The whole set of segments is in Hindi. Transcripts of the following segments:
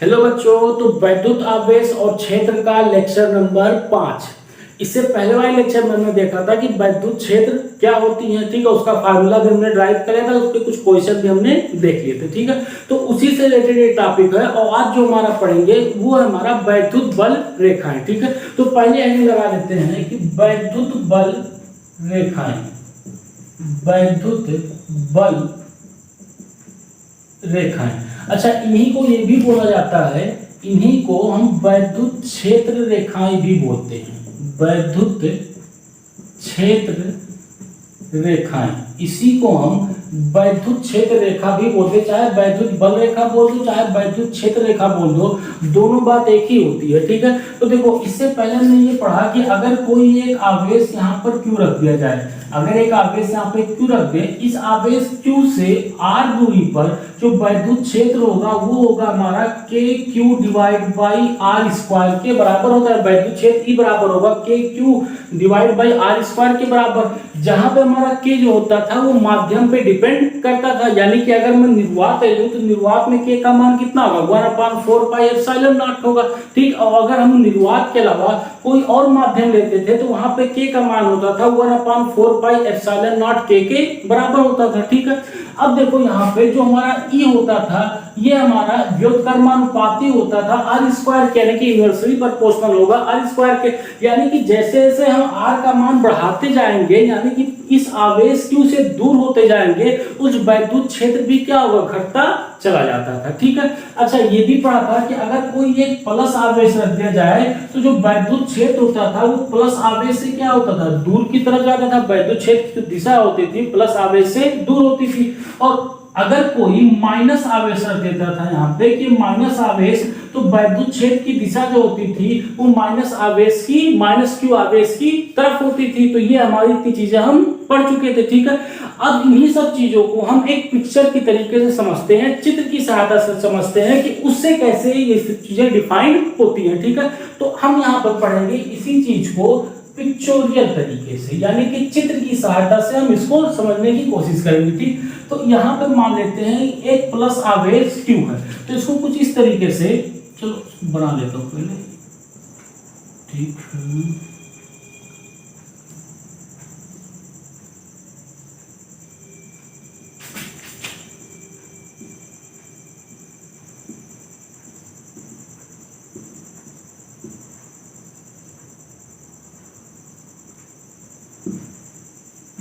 हेलो बच्चों, तो वैद्युत आवेश और क्षेत्र का लेक्चर नंबर 5। इससे पहले वाले लेक्चर में हमने देखा था कि वैद्युत क्षेत्र क्या होती है, ठीक है। उसका फार्मूला भी हमने ड्राइव किया था, उस पर कुछ क्वेश्चन भी हमने देख लिए थे, ठीक है। तो उसी से रिलेटेड एक टॉपिक है और आज जो हमारा पढ़ेंगे वो है हमारा वैद्युत बल रेखाएं, ठीक है। तो पहले हम लगा देते हैं कि वैद्युत बल रेखाएं, वैद्युत बल रेखाएं। अच्छा, इन्हीं को ये भी बोला जाता है, इन्हीं को हम वैद्युत क्षेत्र रेखाएं भी बोलते हैं। वैद्युत क्षेत्र रेखाएं, इसी को हम वैद्युत क्षेत्र रेखा भी बोलते, चाहे वैद्युत बल रेखा बोल दो चाहे वैद्युत क्षेत्र रेखा बोल दो, दोनों बात एक ही होती है, ठीक है। तो देखो, इससे पहले हमने ये पढ़ा कि अगर कोई एक आवेश यहाँ पर क्यों रख दिया जाए, अगर एक आवेश यहाँ पे क्यों रख दे, इस आवेश Q से r दूरी पर जो वैद्युत क्षेत्र होगा वो होगा हमारा KQ divide by r square के बराबर होता है। वैद्युत क्षेत्र E बराबर होगा KQ divide by r square के बराबर, जहां पे हमारा K जो होता था वो माध्यम पे डिपेंड करता था। यानी कि अगर मैं निर्वात ले लूं तो निर्वात में K का मान कितना होगा, 1/4 पाई एप्सिलॉन नॉट होगा, ठीक। और अगर हम निर्वात के अलावा कोई और माध्यम लेते थे तो वहां पे K का मान होता था 1/4 पाई एप्सिलॉन नॉट K के बराबर होता था, ठीक है। अब देखो यहाँ पे जो हमारा E होता था ये हमारा व्युत्क्रमानुपाती होता था r स्क्वायर के, यानी कि इनवर्सली प्रोपोर्शनल होगा r स्क्वायर के। यानी कि जैसे जैसे हम r का मान बढ़ाते जाएंगे, यानी कि इस आवेश Q से दूर होते जाएंगे, उस वैद्युत क्षेत्र भी क्या होगा, घटता चला जाता था, ठीक है। अच्छा, ये भी पढ़ा था कि अगर कोई एक प्लस आवेश रख दिया जाए तो जो वैद्युत क्षेत्र होता था वो प्लस आवेश से क्या होता था, दूर की तरफ जाता था। वैद्युत क्षेत्र की दिशा होती थी प्लस आवेश से दूर होती थी। और अगर कोई माइनस आवेश रख देता था यहाँ पे कि माइनस आवेश, तो वैद्युत क्षेत्र की दिशा जो होती थी वो माइनस आवेश की, माइनस Q आवेश की तरफ होती थी। तो ये हमारी इतनी चीजें हम पढ़ चुके थे, ठीक है। अब इन्हीं सब चीजों को हम एक पिक्चर की तरीके से समझते हैं, चित्र की सहायता से समझते हैं कि उससे कैसे ये चीजें डिफाइन होती हैं, ठीक है। तो हम यहाँ पर पढ़ेंगे इसी चीज को पिक्चोरियल तरीके से, यानी कि चित्र की सहायता से हम इसको समझने की कोशिश करेंगे, ठीक। तो यहाँ पे मान लेते हैं एक प्लस आवेश Q है, तो इसको कुछ इस तरीके से, चलो बना लेता हूँ पहले, ठीक है।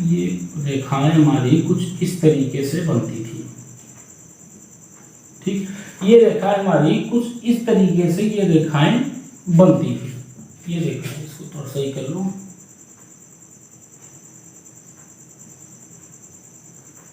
ये रेखाएं हमारी कुछ इस तरीके से बनती थी, ठीक। ये रेखाएं हमारी कुछ इस तरीके से ये रेखाएं बनती थी। ये रेखाएं, इसको थोड़ा सही कर लो,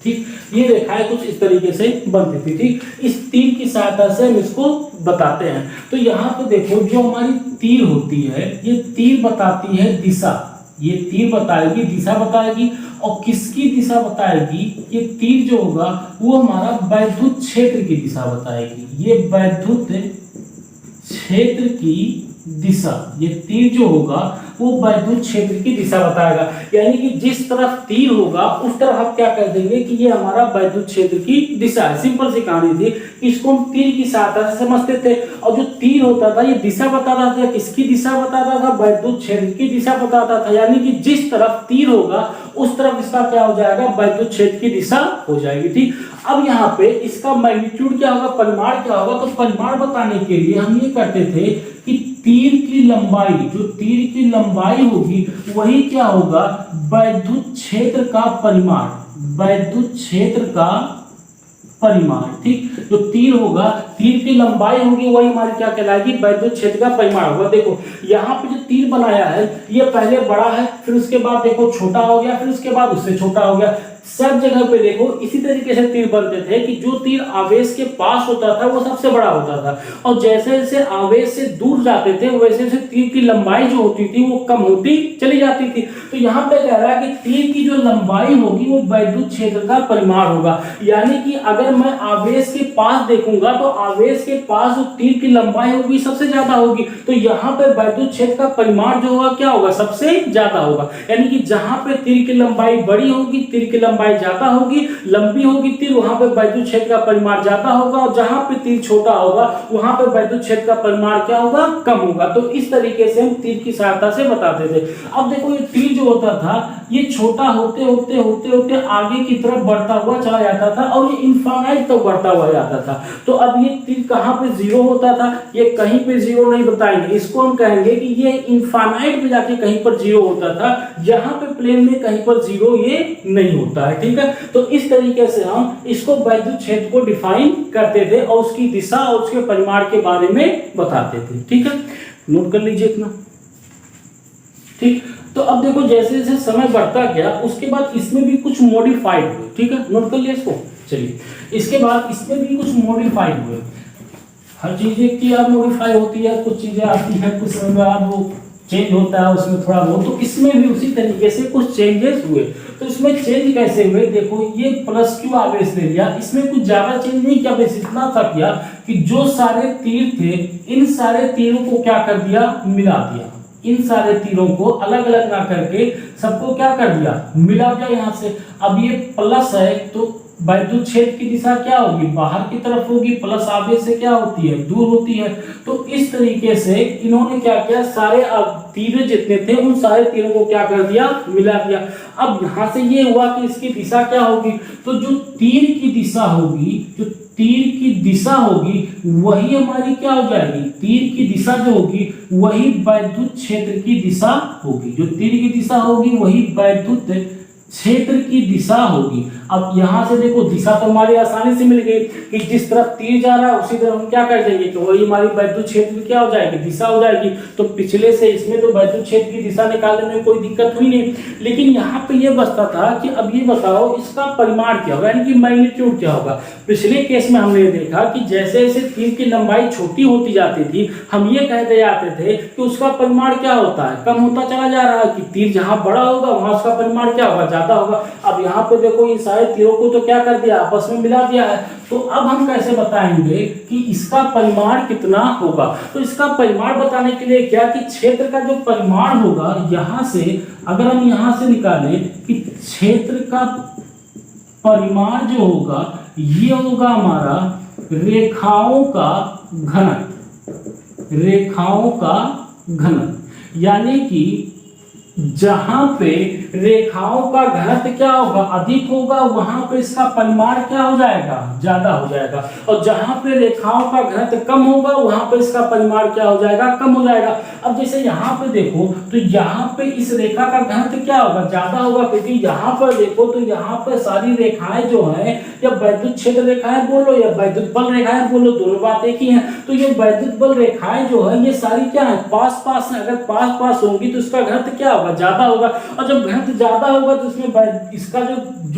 ठीक। ये रेखाएं कुछ इस तरीके से बनती थी, ठीक। इस तीर की सहायता से हम इसको बताते हैं। तो यहाँ पे देखो, जो हमारी तीर होती है ये तीर बताती है दिशा, ये तीर बताएगी दिशा बताएगी। और किसकी दिशा बताएगी, ये तीर जो होगा वो हमारा वैद्युत क्षेत्र की दिशा बताएगी। ये वैद्युत क्षेत्र की दिशा, ये तीर जो होगा वो वैद्युत क्षेत्र की दिशा बताएगा। यानी कि जिस तरफ तीर होगा उस तरफ हम क्या कर देंगे कि ये हमारा वैद्युत क्षेत्र की दिशा है। सिंपल सी कहानी थी, इसको हम तीर की सहायता से समझते थे। और जो तीर होता था ये दिशा बताता था, किसकी दिशा बताता था, वैद्युत क्षेत्र की दिशा बताता था। यानी कि जिस तरफ तीर होगा उस तरफ इसका क्या हो जाएगा, वैद्युत क्षेत्र की दिशा हो जाएगी, ठीक। अब यहाँ पे इसका मैग्नीट्यूड क्या होगा, परिमाण क्या होगा, तो परिमाण बताने के लिए हम ये करते थे कि तीर की लंबाई, जो तीर की लंबाई होगी वही क्या होगा, वैद्युत क्षेत्र का परिमाण, वैद्युत क्षेत्र का परिमाण, ठीक। जो तीर होगा, तीर की लंबाई होगी वही हमारी क्या कहलाएगी, वैद्युत क्षेत्र का परिमाण होगा। देखो यहाँ पे जो तीर बनाया है ये पहले बड़ा है, फिर उसके बाद देखो छोटा हो गया, फिर उसके बाद उससे छोटा हो गया। सब जगह पे देखो इसी तरीके से तीर बनते थे कि जो तीर आवेश के पास होता था वो सबसे बड़ा होता था, और जैसे जैसे आवेश से दूर जाते थे वैसे वैसे तीर की लंबाई जो होती थी वो कम होती चली जाती थी। तो यहाँ पे कह रहा है कि तीर की जो लंबाई होगी वो वैद्युत क्षेत्र का परिमाण होगा। यानी कि अगर मैं आवेश के पास देखूंगा तो आवेश के पास जो तीर की लंबाई होगी सबसे ज्यादा होगी, तो यहाँ पे वैद्युत क्षेत्र का परिमाण जो होगा क्या होगा, सबसे ज्यादा होगा। यानी कि जहां पे तीर की लंबाई बड़ी होगी, तीर की लंबाई ज्यादा होगी, लंबी होगी तीर, वहां पे वैद्युत क्षेत्र का परिमाण ज्यादा होगा, और जहां पे तीर छोटा होगा वहां पे वैद्युत क्षेत्र का परिमाण क्या होगा, कम होगा। तो इस तरीके से हम तीर की सहायता से बताते थे। अब देखो ये तीर जो होता था ये छोटा होते होते होते होते आगे की तरफ बढ़ता हुआ चला जाता था, और ये इनफाइनाइट तक बढ़ता हुआ जाता था। तो अब ये तीर कहां पे जीरो होता था, ये कहीं पे जीरो नहीं बताएंगे, इसको हम कहेंगे कि ये इनफाइनाइट में जाके कहीं पर जीरो होता था, यहाँ पे प्लेन में कहीं पर जीरो ये नहीं होता है। ठीक है, तो इस तरीके से हम इसको वैद्युत क्षेत्र को डिफाइन करते थे और उसकी दिशा और उसके परिमाण के बारे में बताते थे। ठीक है, नोट कर लीजिए इतना। ठीक, तो अब देखो जैसे जैसे समय बढ़ता गया उसके बाद इसमें भी कुछ मॉडिफाइड हुए। ठीक है, नोट कर लिया इसको। चलिए, इसके बाद इसमें भी कुछ मॉडिफाइड हुए। हर चीज की अब मॉडिफाई होती है, कुछ चीजें आती हैं, कुछ समय बाद वो चेंज होता है उसमें थोड़ा बहुत, तो इसमें भी उसी तरीके से कुछ चेंजेस हुए। तो इसमें चेंज कैसे हुए, देखो ये प्लस क्यू आवेश ले लिया, इसमें कुछ ज्यादा चेंज नहीं किया, बस इतना था किया कि जो सारे तीर थे इन सारे तीरों को क्या कर दिया, मिला दिया। इन सारे तीरों को अलग अलग ना करके सबको क्या कर दिया, मिला दिया यहाँ से। अब ये प्लस है तो वैद्युत क्षेत्र की दिशा क्या होगी, बाहर की तरफ होगी, प्लस आवेश से क्या होती है, दूर होती है। तो इस तरीके से इन्होंने क्या किया, सारे तीर जितने थे उन सारे तीरों को क्या कर दिया, मिला दिया। अब यहां से ये हुआ कि इसकी दिशा क्या होगी, तो जो तीर की दिशा होगी, जो तीर की दिशा होगी वही हमारी क्या हो जाएगी, तीर की दिशा जो होगी वही वैद्युत क्षेत्र की दिशा होगी। जो तीर की दिशा होगी वही वैद्युत क्षेत्र की दिशा होगी। अब यहां से देखो दिशा तो हमारी आसानी से मिल गई कि जिस तरफ तीर जा रहा है उसी तरफ हम क्या कर देंगे, तो वही हमारी वैद्युत क्षेत्र की क्या हो जाएगी, दिशा हो जाएगी। तो पिछले से इसमें तो वैद्युत क्षेत्र की दिशा निकालने में कोई दिक्कत हुई नहीं, लेकिन यहाँ पे ये बचता था कि अब ये बताओ इसका परिमाण क्या होगा, यानी कि मैग्नीट्यूड क्या होगा। पिछले केस में हमने देखा कि जैसे जैसे तीर की लंबाई छोटी होती जाती थी हम ये कहते जाते थे कि उसका परिमाण क्या होता है, कम होता चला जा रहा है, कि तीर जहां बड़ा होगा वहां उसका परिमाण क्या होगा, ज्यादा होगा। अब यहाँ पे देखो ये सारे तीरों को तो क्या कर दिया, आपस में मिला दिया है। तो अब हम कैसे बताएंगे कि इसका परिमाण कितना होगा, तो इसका परिमाण बताने के लिए क्या कि क्षेत्र का जो परिमाण होगा यहां से, अगर हम यहां से निकालें कि क्षेत्र का परिमाण जो होगा ये होगा हमारा रेखाओं का घनत्व, रेखाओं का घनत्व, यानी कि जहां पे रेखाओं का घनत्व क्या होगा, अधिक होगा, वहां पे इसका परिमाण क्या हो जाएगा, ज्यादा हो जाएगा। और जहां पे रेखाओं का घनत्व कम होगा वहां पे इसका परिमाण क्या हो जाएगा, कम हो जाएगा। अब जैसे यहाँ पे देखो तो यहाँ पे इस रेखा का घनत्व क्या होगा, ज्यादा होगा, क्योंकि यहाँ पर देखो तो यहाँ पर सारी रेखाएं जो है, या वैद्युत क्षेत्र रेखाएं बोलो या वैद्युत बल रेखाएं बोलो, दोनों बात एक ही है। तो ये वैद्युत बल रेखाएं जो है ये सारी क्या है, पास पास है। अगर पास पास होंगी तो इसका घनत्व क्या होगा, ज्यादा होगा। और जब घनत्व ज्यादा होगा तो इसमें इसका जो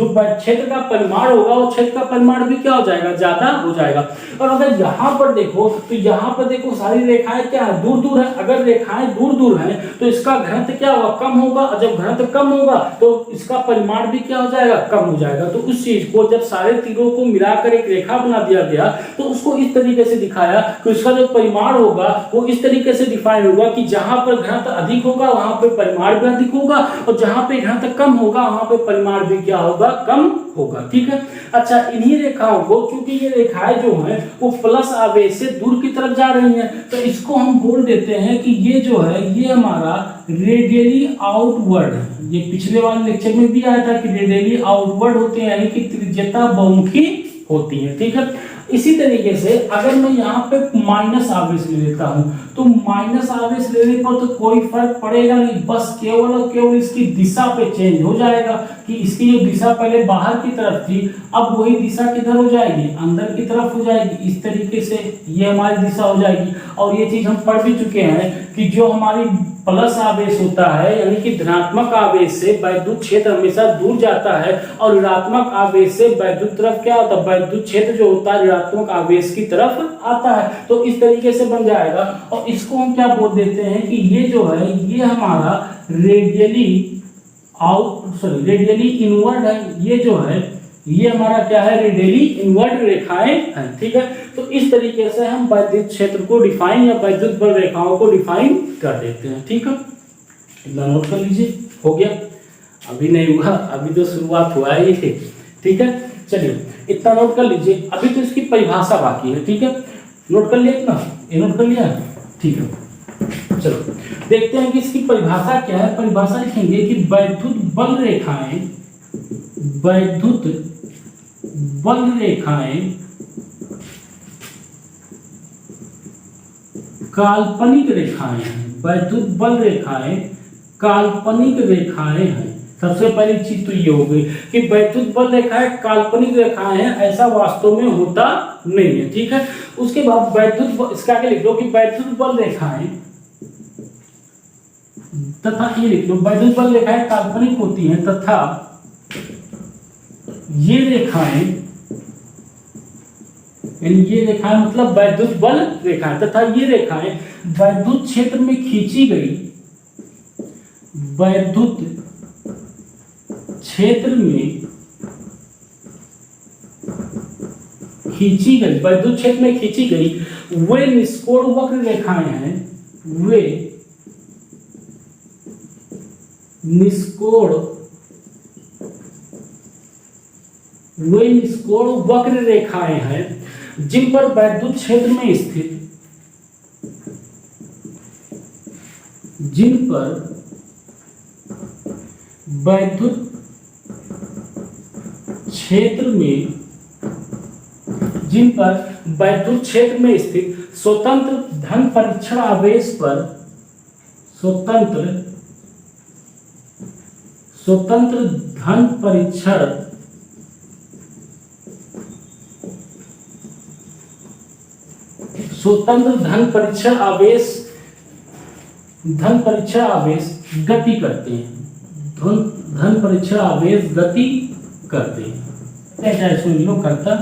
क्षेत्र का परिमाण होगा वो क्षेत्र का परिमाण भी क्या हो जाएगा, ज्यादा हो जाएगा। और अगर यहाँ पर देखो तो यहाँ पर देखो सारी रेखाएं क्या है, दूर दूर है। अगर रेखाएं दूर दूर हैं तो इसका घनत्व क्या होगा, कम होगा। और जब घनत्व कम होगा तो इसका परिमाण भी क्या हो जाएगा, कम हो जाएगा। तो उस चीज को जब सारे तीरों को मिलाकर एक रेखा बना दिया गया तो उसको इस तरीके से दिखाया कि उसका जो परिमाण होगा वो इस तरीके से डिफाइन होगा कि जहां पर घनत्व अधिक होगा वहां पर परिमाण भी अधिक होगा, और जहां पे घनत्व कम होगा वहां पे परिमाण भी क्या होगा, कम होगा। ठीक है, अच्छा, इन्हीं रेखाओं को, चूंकि ये रेखाएं जो हैं वो प्लस आवेश से दूर की तरफ जा रही हैं, तो इसको हम बोल देते हैं कि ये जो है ये हमारा रेडियली आउटवर्ड है। ये पिछले वाले लेक्चर में भी आया था कि रेडियली आउटवर्ड होते हैं, यानी कि त्रिज्यता बहुमुखी होती है। ठीक है, इसी तरीके से अगर मैं यहाँ पे माइनस आवेश ले लेता हूं तो माइनस आवेश लेने पर तो कोई फर्क पड़ेगा नहीं, बस केवल और केवल इसकी दिशा पे चेंज हो जाएगा कि इसकी जो दिशा पहले बाहर की तरफ थी अब वही दिशा किधर हो जाएगी, अंदर की तरफ हो जाएगी। इस तरीके से ये हमारी दिशा हो जाएगी। और ये चीज हम पढ़ भी चुके हैं कि जो हमारी प्लस आवेश होता है, यानी कि धनात्मक आवेश से वैद्युत क्षेत्र हमेशा दूर जाता है, और ऋणात्मक आवेश से वैद्युत तरफ क्या होता है, वैद्युत क्षेत्र जो होता है ऋणात्मक आवेश की तरफ आता है। तो इस तरीके से बन जाएगा। और इसको हम क्या बोल देते हैं कि ये जो है ये हमारा रेडियली इनवर्ड है। ये जो है ये हमारा क्या है, रेडियली इनवर्ड रेखाएं हैं। ठीक है, तो इस तरीके से हम वैद्युत क्षेत्र को डिफाइन या वैद्युत बल रेखाओं को डिफाइन कर देते हैं। ठीक है, नोट कर लीजिए, हो गया। अभी नहीं हुआ, अभी तो शुरुआत हुआ है ये, ठीक है। चलिए इतना नोट कर लीजिए, अभी तो इसकी परिभाषा बाकी है, ठीक है। नोट कर लिया इतना, ये नोट कर लिया, ठीक है। चलो देखते हैं कि इसकी परिभाषा क्या है। परिभाषा लिखेंगे कि वैद्युत बल रेखाएं, वैद्युत बल रेखाएं काल्पनिक रेखाएं हैं। वैद्युत बल रेखाएं काल्पनिक रेखाएं हैं। सबसे पहली चीज तो ये हो गई कि वैद्युत बल रेखाएं काल्पनिक रेखाएं हैं, ऐसा वास्तव में होता नहीं है, ठीक है। उसके बाद वैद्युत, इसका आगे लिख दो कि वैद्युत बल रेखाएं, तथा ये लिख लो वैद्युत बल रेखाएं काल्पनिक होती हैं तथा ये रेखाएं, ये रेखाएं मतलब वैद्युत बल रेखाएं, तथा ये रेखाएं वैद्युत क्षेत्र में खींची गई, वैद्युत क्षेत्र में खींची गई, वैद्युत क्षेत्र में खींची गई वे निष्कोण वक्र रेखाएं हैं, वे निष्कोण वक्र रेखाएं हैं जिन पर वैद्युत क्षेत्र में स्थित, जिन पर वैद्युत क्षेत्र में, जिन पर वैद्युत क्षेत्र में स्थित स्वतंत्र धन परीक्षण आवेश पर, स्वतंत्र धन परीक्षण आवेश गति करते हैं, धन परीक्षण आवेश गति करते हैं, करता,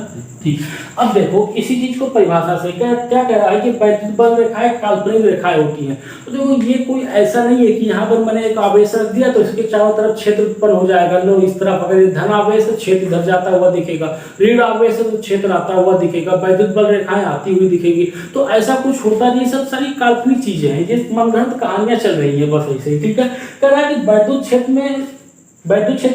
ठीक। अब देखो इसी चीज को परिभाषा से क्या कह रहा है कि वैद्युत बल रेखाएं काल्पनिक रेखाएं होती हैं। तो देखो ये कोई ऐसा नहीं है कि यहाँ पर मैंने एक आवेश रख दिया तो इसके चारों तरफ क्षेत्र उत्पन्न हो जाएगा। लो इस तरफ अगर धन आवेश है क्षेत्र इधर जाता हुआ दिखेगा, ऋण आवेश है तो क्षेत्र आता हुआ दिखेगा, वैद्युत बल रेखाएं आती हुई दिखेगी। तो ऐसा कुछ होता नहीं, सब सारी काल्पनिक चीजें हैं, ये मनगढ़ंत कहानियां चल रही है बस ऐसे ही, ठीक है। कह रहा है कि वैद्युत क्षेत्र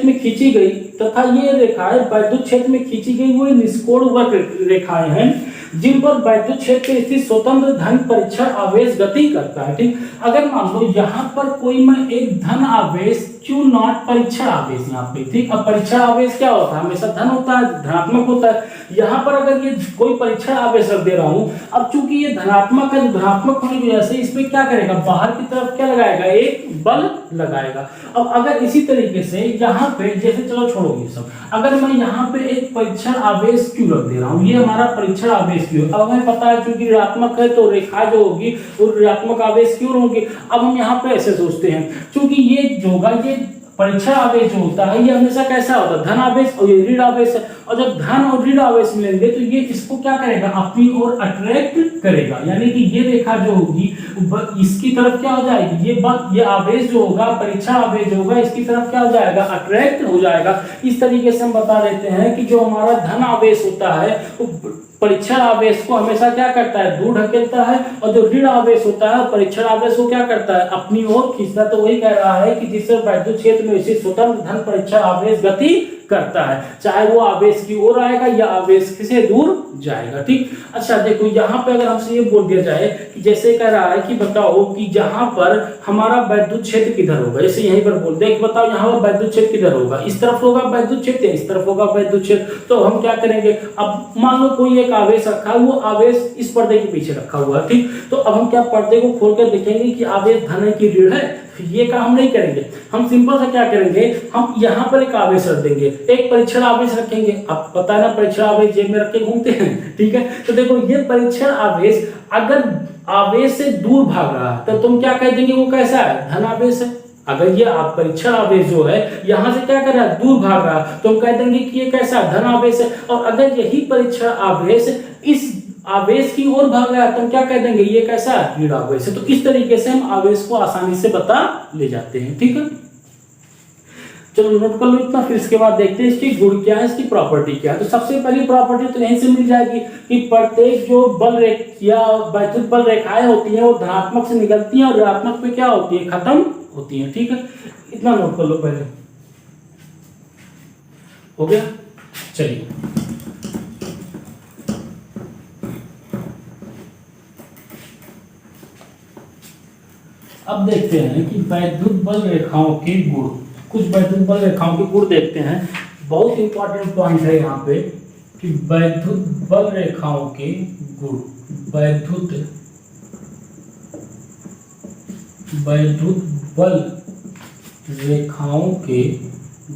में खींची गई तथा ये रेखाएं वैद्युत क्षेत्र में खींची गई वो निष्कोण वक्र रेखाएं हैं जिन पर वैद्युत क्षेत्र में स्थित स्वतंत्र धन परीक्षण आवेश गति करता है, ठीक। अगर मान लो यहाँ पर कोई मैं एक धन आवेश क्यू नॉट परीक्षण आवेश यहाँ पे, ठीक। अब परीक्षण आवेश क्या होता है, हमेशा धन होता है, धनात्मक होता है। यहाँ पर अगर ये कोई परीक्षण आवेश रख दे रहा हूँ, अब चूंकि ये धनात्मक है, धनात्मक होने की वजह से इसमें क्या करेगा, बाहर की तरफ क्या लगाएगा, एक बल लगाएगा। अब अगर इसी तरीके से यहाँ पे जैसे, चलो छोड़ो ये सब, अगर मैं यहाँ पे एक परीक्षण आवेश क्यू रख दे रहा हूँ, ये हमारा परीक्षण आवेश क्यू, अब हमें पता है क्योंकि ऋणात्मक है तो रेखा जो होगी वो ऋणात्मक आवेश क्यू होगी। अब हम यहाँ पे ऐसे सोचते हैं क्योंकि ये जो होगा, ये परीक्षण आवेश जो होता है ये हमेशा कैसा होता है, धन आवेश और ये ऋण आवेश है, और जब धन और ऋण आवेश मिलेंगे तो ये इसको क्या करेगा, अपनी ओर अट्रैक्ट करेगा। यानी कि ये रेखा जो होगी इसकी तरफ क्या हो जाएगी, ये आवेश जो होगा, परीक्षण आवेश जो होगा इसकी तरफ क्या हो जाएगा, अट्रैक्ट हो जाएगा। इस तरीके से हम बता देते हैं कि जो हमारा धन आवेश होता है वो परीक्षण आवेश को हमेशा क्या करता है, दूर ढकेलता है, और जो ऋण आवेश होता है परीक्षण आवेश को क्या करता है, अपनी ओर खींचता है। तो वही कह रहा है कि जिससे वैद्युत क्षेत्र में स्थित स्वतंत्र धन परीक्षण आवेश गति करता है, चाहे वो आवेश की ओर आएगा या आवेश से दूर जाएगा, ठीक। अच्छा देखो यहाँ पे अगर हमसे ये बोल दिया जाए कि जैसे कह रहा है कि बताओ कि जहां पर हमारा वैद्युत क्षेत्र किधर होगा, जैसे यहीं पर बोल दे कि बताओ यहाँ पर वैद्युत क्षेत्र किधर होगा, इस तरफ होगा वैद्युत क्षेत्र, इस तरफ होगा वैद्युत क्षेत्र। तो हम क्या करेंगे, अब मान लो कोई एक आवेश रखा है, वो आवेश इस पर्दे के पीछे रखा हुआ है, ठीक। तो अब हम क्या पर्दे को खोल कर देखेंगे कि आवेश धन है कि ऋण है, ये काम नहीं करेंगे। हम सिंपल सा क्या करेंगे, हम यहाँ पर एक आवेश रख देंगे, एक परीक्षण आवेश रखेंगे। अब पता है ना परीक्षण आवेश जेब में रख के घूमते हैं, ठीक है। तो देखो ये परीक्षण आवेश अगर आवेश से दूर भाग रहा है तो तुम क्या कह देंगे, वो कैसा है, धन आवेश है। अगर ये आप परीक्षण आवेश जो है यहाँ से क्या कर रहा है, दूर भाग रहा है, तो हम कह देंगे कि ये कैसा धन आवेश है। और अगर यही परीक्षण आवेश इस आवेश की ओर भाग रहा है तो हम क्या कह देंगे, ये कैसा है, ऋण आवेश है। तो इस तरीके से हम आवेश को आसानी से बता ले जाते हैं, ठीक है। चलो नोट कर लो इतना, फिर इसके बाद देखते हैं इसकी गुण क्या है, इसकी प्रॉपर्टी क्या है। तो सबसे पहली प्रॉपर्टी तो यहीं से मिल जाएगी कि प्रत्येक जो बल या वैद्युत बल रेखाएं होती हैं वो धनात्मक से निकलती हैं और ऋणात्मक पे क्या होती है, खत्म होती है, ठीक है। इतना नोट कर लो पहले। हो गया। चलिए अब देखते हैं कि वैद्युत बल रेखाओं के गुण, कुछ वैद्युत बल रेखाओं के गुण देखते हैं। बहुत इंपॉर्टेंट पॉइंट है यहाँ पे कि वैद्युत बल रेखाओं के गुण, वैद्युत बल रेखाओं के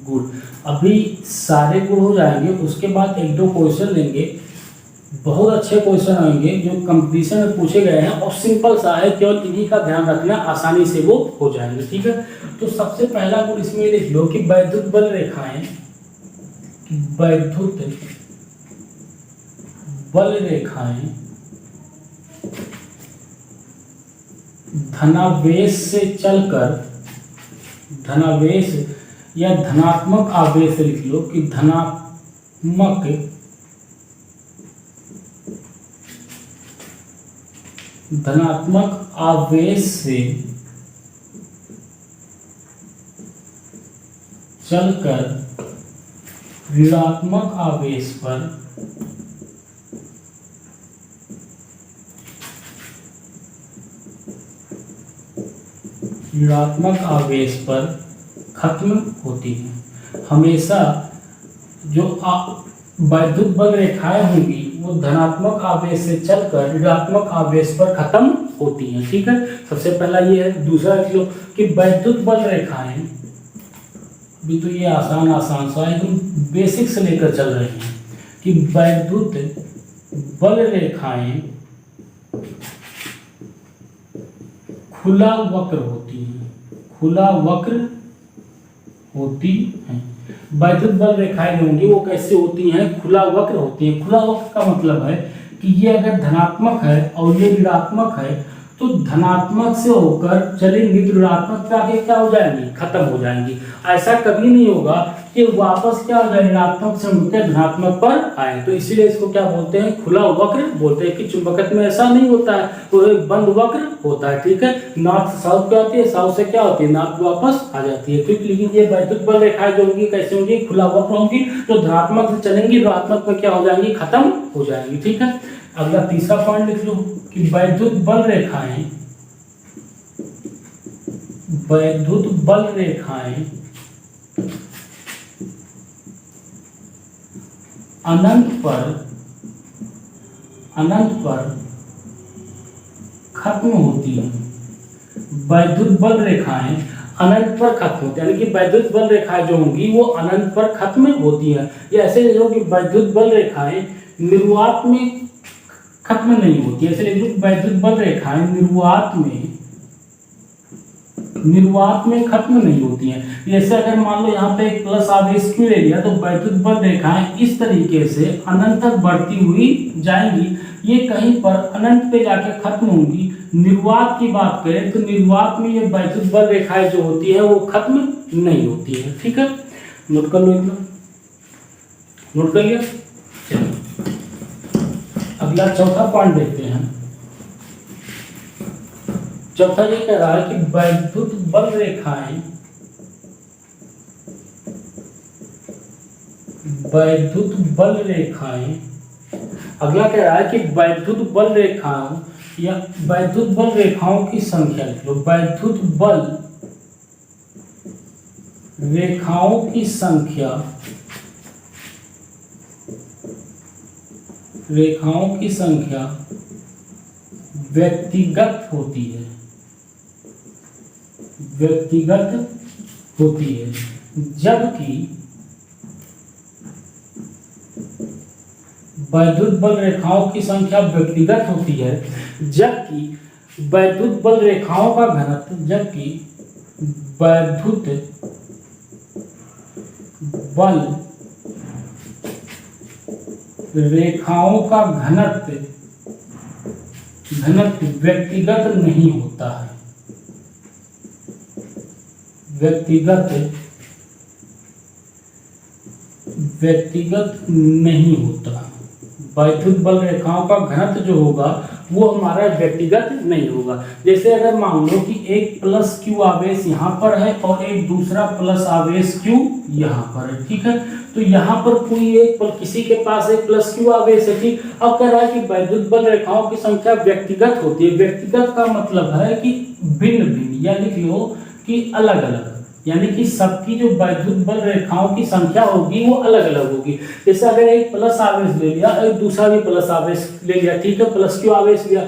गुण। अभी सारे गुण हो जाएंगे, उसके बाद एक दो क्वेश्चन लेंगे, बहुत अच्छे क्वेश्चन आएंगे जो कंपटीशन में पूछे गए हैं और सिंपल सा है, केवल इन्हीं का ध्यान रखना, आसानी से वो हो जाएंगे। ठीक है, तो सबसे पहला गुण इसमें लिख लो कि वैद्युत बल रेखाएं, वैद्युत बल रेखाएं धनावेश से चलकर, धनावेश या धनात्मक आवेश लिख लो कि धनात्मक आवेश से चलकर ऋणात्मक आवेश पर खत्म होती है। हमेशा जो वैद्युत बल रेखाएं होंगी वो धनात्मक आवेश से चलकर ऋणात्मक आवेश पर खत्म होती हैं। ठीक है, सबसे पहला ये है। दूसरा लिख लो कि वैद्युत बल रेखाएं, अभी तो ये आसान सा एकदम बेसिक से लेकर चल रहे हैं कि वैद्युत बल रेखाएं खुला वक्र होती हैं, खुला वक्र होती हैं। वैद्युत बल रेखाएं जो होंगी वो कैसे होती हैं? खुला वक्र होती हैं। खुला वक्र का मतलब है कि ये अगर धनात्मक है और ये ऋणात्मक है तो धनात्मक से होकर चलेंगी तो ऋणात्मक पे आके क्या हो जाएंगी? खत्म हो जाएंगी। ऐसा कभी नहीं होगा कि वापस क्या हो जाए, ऋणात्मक से मुड़कर धनात्मक पर आए। तो इसीलिए इसको क्या बोलते हैं? खुला वक्र बोलते हैं। कि चुंबकत्व में ऐसा नहीं होता है, तो एक बंद वक्र होता है। ठीक है, नॉर्थ से साउथ क्या होती है, साउथ से क्या होती है, नॉर्थ वापस आ जाती है। ठीक, लेकिन ये वैद्युत बल रेखाएं जो होंगी कैसे होंगी? खुला वक्र होंगी, तो धनात्मक से चलेंगी, ऋणात्मक में क्या हो जाएंगी? खत्म हो जाएंगी। ठीक है, अगला तीसरा पॉइंट लिख लो कि वैद्युत बल रेखाएं अनंत पर खत्म होती है। वैद्युत बल रेखाएं अनंत पर खत्म होती है, यानी कि वैद्युत बल रेखाएं जो होंगी वो अनंत पर खत्म होती है। ये ऐसे लिखो कि वैद्युत बल रेखाएं निर्वात में खत्म नहीं होती है। ऐसे लिखो वैद्युत बल रेखाएं निर्वात में खत्म नहीं होती हैं। जैसे अगर मान लो यहाँ पे एक प्लस आवेश क्यों ले लिया, तो वैद्युत बल रेखाएं इस तरीके से अनंत तक बढ़ती हुई जाएंगी। ये कहीं पर अनंत पे जाके खत्म होंगी। निर्वात की बात करें तो निर्वात में ये वैद्युत बल रेखाएं जो होती है वो खत्म नहीं होती है। ठीक है, नोट कर लो, नोट कर लिया। अगला चौथा पॉइंट देखते हैं। चौथा ये कह रहा है कि वैद्युत बल रेखाएं अगला कह रहा है कि वैद्युत बल रेखाओं या वैद्युत बल रेखाओं की संख्या लिख लो। वैद्युत बल रेखाओं की संख्या व्यक्तिगत होती है, जबकि वैद्युत बल रेखाओं की संख्या व्यक्तिगत होती है, जबकि वैद्युत बल रेखाओं का घनत्व, वैद्युत बल रेखाओं का घनत्व व्यक्तिगत नहीं होता है। व्यक्तिगत नहीं होता। वैद्युत बल रेखाओं का घनत्व जो होगा वो हमारा व्यक्तिगत नहीं होगा। जैसे अगर मान लो कि एक प्लस क्यू आवेश यहाँ पर है और एक दूसरा प्लस आवेश क्यू यहाँ पर है, ठीक है। तो यहाँ पर कोई एक किसी के पास एक प्लस क्यू आवेश है, ठीक। अब कह रहा है कि वैद्युत बल रेखाओं की संख्या व्यक्तिगत होती है। व्यक्तिगत का मतलब है कि भिन्न भिन्न, या लिख लो कि अलग अलग, यानी कि सबकी जो वैद्युत बल रेखाओं की संख्या होगी वो अलग अलग होगी। जैसे अगर एक प्लस आवेश ले लिया, एक दूसरा भी प्लस आवेश ले लिया, ठीक है, प्लस क्यू आवेश लिया,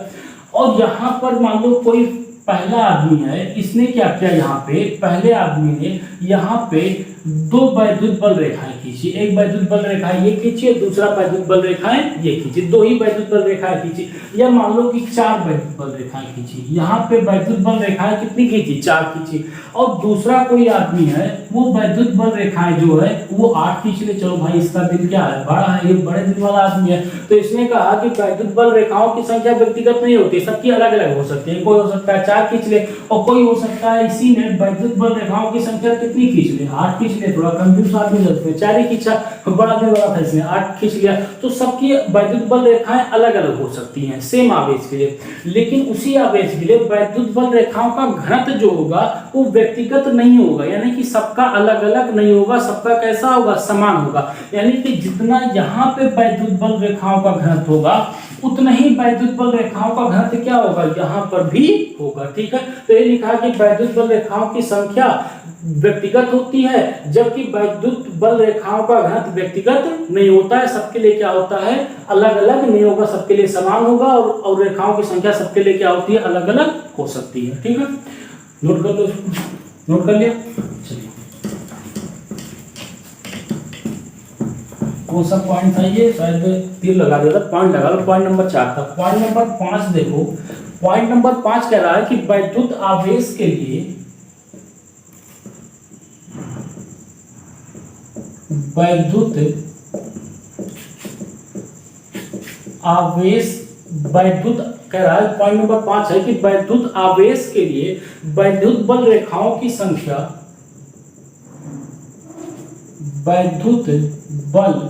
और यहाँ पर मान लो कोई पहला आदमी है, इसने क्या किया, यहाँ पे पहले आदमी ने यहाँ पे दो वैद्युत बल रेखाएं खींची, एक वैद्युत बल रेखा ये खींची, दूसरा वैद्युत बल रेखाएं ये खींची, दो ही वैद्युत बल रेखाएं खींची, या मान लो कि चार वैद्युत बल रेखाएं खींची। यहाँ पे वैद्युत बल रेखाएं कितनी खींची, चार खींची, और दूसरा कोई आदमी है वो वैद्युत बल रेखाएं जो है वो 8 खींच ले। चलो भाई इसका दिल क्या है, बड़ा है, ये बड़े दिल वाला आदमी है, तो इसने कहा कि वैद्युत बल रेखाओं की संख्या व्यक्तिगत नहीं होती, सबकी अलग अलग हो सकती है। कोई हो सकता है 4 खींच ले, और कोई हो सकता है इसी में वैद्युत बल रेखाओं की संख्या कितनी खींच ले, 8 खींच ले। थोड़ा कंफ्यूज आदमी लगते हैं, 4 ही खींचा, बड़ा दिल वाला था इसने 8 खींच लिया। तो सबकी वैद्युत बल रेखाएं अलग अलग हो सकती हैं सेम आवेश के लिए, लेकिन उसी आवेश के लिए वैद्युत बल रेखाओं का घनत्व जो होगा वो व्यक्तिगत नहीं होगा, यानी कि सबका अलग अलग नहीं होगा, सबका कैसा होगा, समान होगा। यानी कि जितना यहाँ पे वैद्युत बल रेखाओं का घनत्व होगा उतना ही वैद्युत बल रेखाओं का घनत्व क्या होगा, यहाँ पर भी होगा, ठीक है। तो ये लिखा कि वैद्युत बल रेखाओं की संख्या व्यक्तिगत होती है, जबकि वैद्युत बल रेखाओं का घनत्व व्यक्तिगत नहीं होता है। सबके लिए क्या होता है, अलग अलग नहीं होगा, सबके लिए समान होगा, और रेखाओं की संख्या सबके लिए क्या होती है, अलग अलग हो सकती है, ठीक है। नोट कर लो, नोट कर लिया। चलिए कौन सा पॉइंट था ये, शायद तीर लगा दिया था, पॉइंट लगा लो, पॉइंट नंबर 4 था। पॉइंट नंबर 5 देखो, पॉइंट नंबर 5 कह रहा है कि वैद्युत आवेश के लिए वैद्युत आवेश, वैद्युत कह रहा है, पॉइंट नंबर 5 है कि वैद्युत आवेश के लिए वैद्युत बल रेखाओं की संख्या, वैद्युत बल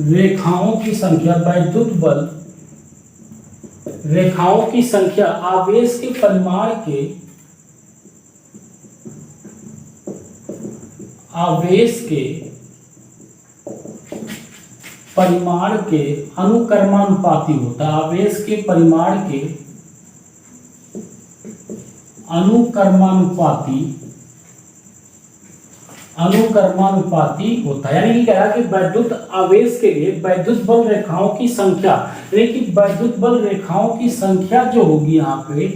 रेखाओं की संख्या, वैद्युत बल रेखाओं की संख्या आवेश के परिमाण के, आवेश के परिमाण के अनुक्रमानुपाती होता है। आवेश के परिमाण के अनुक्रमानुपाती होता है। यानी कि कह रहा है कि वैद्युत आवेश के लिए वैद्युत बल रेखाओं की संख्या, यानी कि वैद्युत बल रेखाओं की संख्या जो होगी यहाँ पे,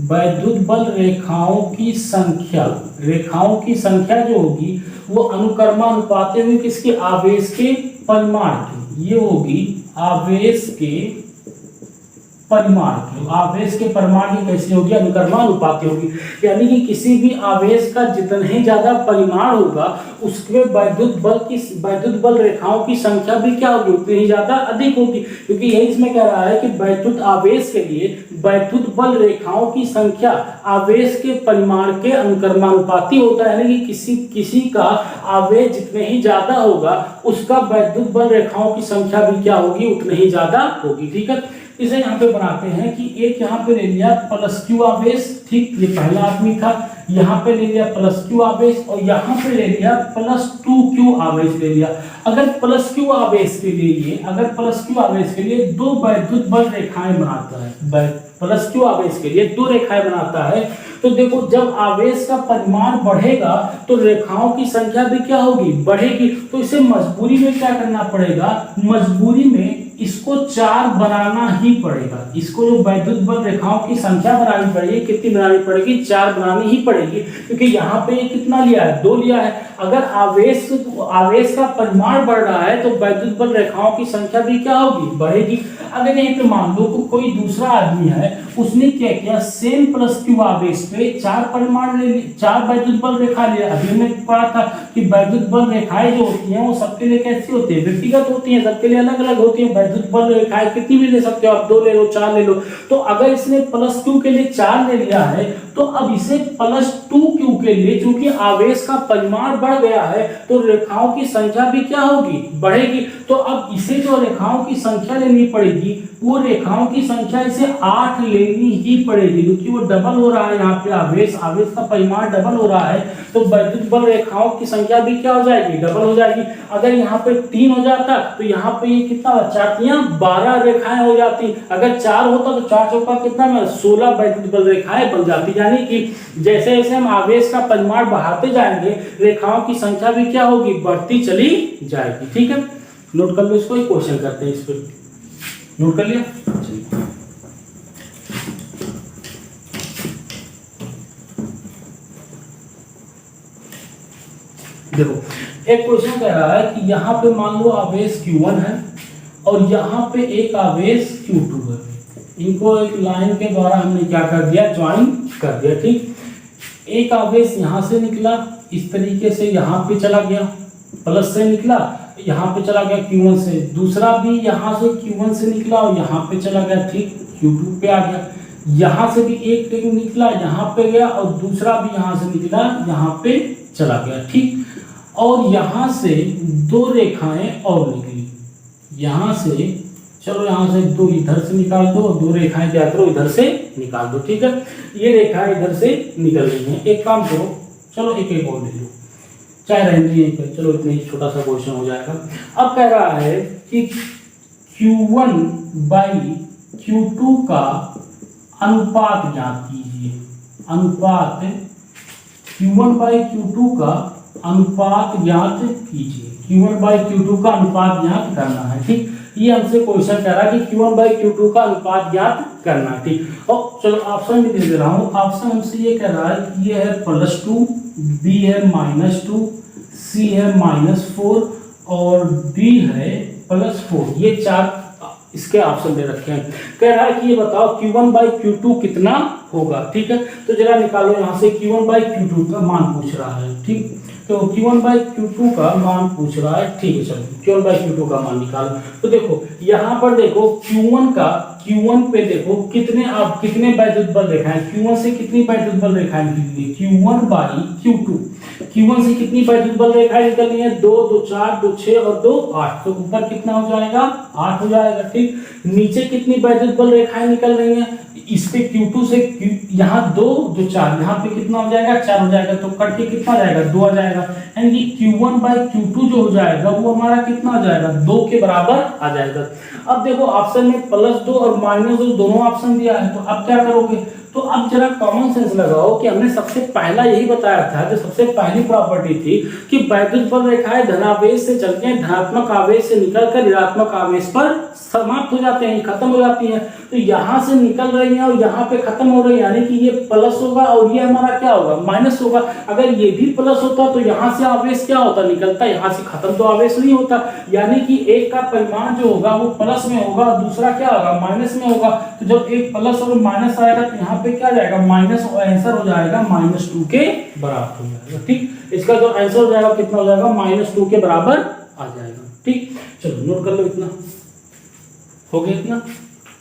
वैद्युत बल रेखाओं की संख्या, रेखाओं की संख्या जो होगी वो अनुक्रमानुपाती होगी किसके, आवेश के परिमाण की। ये होगी आवेश के परिमाण की, आवेश के परिमाण की कैसी होगी, अनुक्रमानुपाती होगी। यानी कि किसी भी आवेश का जितना ही ज्यादा परिमाण होगा उसके वैद्युत बल रेखाओं की संख्या भी क्या होगी, उतनी ही ज्यादा अधिक होगी। क्योंकि यही इसमें कह रहा है कि वैद्युत आवेश के लिए वैद्युत बल रेखाओं की संख्या आवेश के परिमाण के अनुक्रमानुपाती होता है। यानी कि किसी का आवेश जितने ही ज्यादा होगा उसका वैद्युत बल रेखाओं की संख्या भी क्या होगी, उतनी ही ज्यादा होगी, ठीक है। इसे यहाँ पे बनाते हैं कि एक यहाँ पे ले लिया प्लस क्यू आवेश, ठीक, ये पहला आदमी था, यहाँ पे ले लिया प्लस क्यू आवेश, और यहाँ पे ले लिया प्लस 2q आवेश ले लिया। अगर प्लस क्यू आवेश के लिए, अगर प्लस क्यू आवेश के लिए दो वैद्युत बल रेखाएं बनाता है, प्लस क्यू आवेश के लिए दो रेखाएं बनाता है, तो देखो जब आवेश का परिमाण बढ़ेगा तो रेखाओं की संख्या भी क्या होगी, बढ़ेगी। तो इसे मजबूरी में क्या करना पड़ेगा, मजबूरी में इसको 4 बनाना ही पड़ेगा। इसको जो वैद्युत बल रेखाओं की संख्या बनानी पड़ेगी, कितनी बनानी पड़ेगी, 4 बनानी ही पड़ेगी, क्योंकि यहाँ पे ये कितना लिया है, 2 लिया है। अगर आवेश का परिमाण बढ़ रहा है तो वैद्युत बल रेखाओं की संख्या भी क्या होगी, बढ़ेगी। अगर यहीं पे मान लो कि कोई दूसरा आदमी है, उसने क्या किया, सेम प्लस क्यू आवेश पे 4 परिमाण ले लिए, 4 वैद्युत बल रेखा लिया। अभी हमने पढ़ा था कि वैद्युत बल रेखाएं जो होती हैं वो सबके लिए कैसी होती है, व्यक्तिगत होती हैं, सबके लिए अलग अलग होती है। वैद्युत बल रेखाएं कितनी भी ले सकते हो आप, 2 ले लो, 4 ले लो। तो अगर इसने +q के लिए 4 ले लिया है तो अब इसे +2q के लिए, क्योंकि आवेश का परिमाण बढ़ गया है तो रेखाओं की संख्या भी क्या होगी, बढ़ेगी। तो अब इसे जो रेखाओं की संख्या लेनी पड़ेगी वो रेखाओं की संख्या इसे 8 लेनी ही पड़ेगी, क्योंकि वो डबल हो रहा है यहाँ पे आवेश का परिमाण डबल हो रहा है तो वैद्युत बल रेखाओं की संख्या भी क्या हो जाएगी, डबल हो जाएगी। अगर यहाँ पे 3 हो जाता तो यहाँ पे ये कितना 12 रेखाएं हो जाती। अगर 4 होता तो 4 चौका कितना में 16 वैद्युत बल रेखाएं बन जाती। यानी कि जैसे जैसे हम आवेश का परिमाण बढ़ाते जाएंगे रेखाओं की संख्या भी क्या होगी, बढ़ती चली जाएगी। ठीक है, नोट कर लो इसको, एक क्वेश्चन करते हैं इस पर। नोट कर लिया, देखो एक क्वेश्चन कह रहा है कि यहाँ पे मान लो आवेश Q1 है और यहाँ पे एक आवेश Q2 है। इनको एक लाइन के द्वारा हमने क्या कर दिया, ज्वाइन कर दिया। ठीक, एक आवेश यहाँ से निकला इस तरीके से यहाँ पे चला गया, प्लस से निकला यहाँ पे चला गया Q1 से, दूसरा भी यहाँ से Q1 से निकला और यहाँ पे चला गया, ठीक Q2 पे आ गया। यहाँ से भी एक निकला यहाँ पे गया और दूसरा भी यहाँ से निकला यहाँ पे चला गया। ठीक, और यहाँ से 2 रेखाएं और निकली, यहाँ से चलो यहाँ से 2 इधर से निकाल दो और 2 रेखाएं क्या करो इधर से निकाल दो। ठीक है, ये रेखाएं इधर से निकल रही हैं। एक काम करो, चलो एक और ले लो, चाहे रहने दीजिए, चलो इतना ही छोटा सा क्वेश्चन हो जाएगा। अब कह रहा है कि Q1/Q2 का अनुपात ज्ञात कीजिए। अनुपात Q1/Q2 का अनुपात ज्ञात कीजिए। Q1/Q2 का अनुपात ज्ञात करना है। ठीक, ये हमसे क्वेश्चन कह रहा है कि Q1/Q2 का अनुपात ज्ञात करना है। ठीक, और चलो ऑप्शन भी दे रहा हूँ। ऑप्शन हमसे ये कह रहा है कि ये है +2, B है -2, C है -4 और D है +4। ये 4 इसके ऑप्शन दे रखे हैं। कह रहा है कि ये बताओ Q1/Q2 कितना होगा। ठीक है, तो जरा निकालो यहाँ से Q1/Q2 का मान पूछ रहा है। ठीक, तो Q1/Q2 का मान पूछ रहा है। ठीक है, चलो Q1/Q2 का मान निकालो। तो देखो यहाँ पर देखो Q1 पे देखो कितने वैद्युत बल रेखाएं, Q1 से कितनी वैद्युत बल रेखाएं निकली, Q1/Q2। Q1 से कितनी वैद्युत बल रेखाएं निकलनी है, 2, 2, 4, 2, 6 और 2, 8। तो ऊपर कितना हो जाएगा, 8 हो जाएगा। ठीक, नीचे कितनी वैद्युत बल रेखाएं निकल रही हैं, इस पे Q2 से यहाँ 2, 2, 4, यहाँ पे कितना हो जाएगा, 4 हो जाएगा। तो कट के कितना जाएगा, 2 आ जाएगा। यानी Q1/Q2 जो हो जाएगा वो हमारा कितना आ जाएगा, 2 के बराबर आ जाएगा। अब देखो ऑप्शन में +2 और -2 दोनों ऑप्शन दिया है, तो अब क्या करोगे, तो अब जरा कॉमन सेंस लगाओ कि हमने सबसे पहला यही बताया था, जो सबसे पहली प्रॉपर्टी थी कि वैद्युत बल रेखाएं धनावेश से चलते हैं, धनात्मक आवेश से निकलकर ऋणात्मक आवेश पर समाप्त हो जाते हैं, खत्म हो जाती हैं। तो यहाँ से निकल रही है और यहाँ पे खत्म हो रही है, यानी कि ये प्लस होगा और ये हमारा क्या होगा, माइनस होगा। अगर ये भी प्लस होता तो यहाँ से आवेश क्या होता, निकलता, यहाँ से खत्म तो आवेश नहीं होता। यानी कि एक का परिमाण जो होगा वो प्लस में होगा, दूसरा क्या होगा, माइनस में होगा। तो जब एक प्लस और माइनस आएगा तो यहाँ पे क्या जाएगा, माइनस, और आंसर हो जाएगा -2 के बराबर हो जाएगा। ठीक, इसका जो आंसर हो जाएगा कितना हो जाएगा, -2 के बराबर आ जाएगा। ठीक, चलो नोट कर लो, इतना हो गया, इतना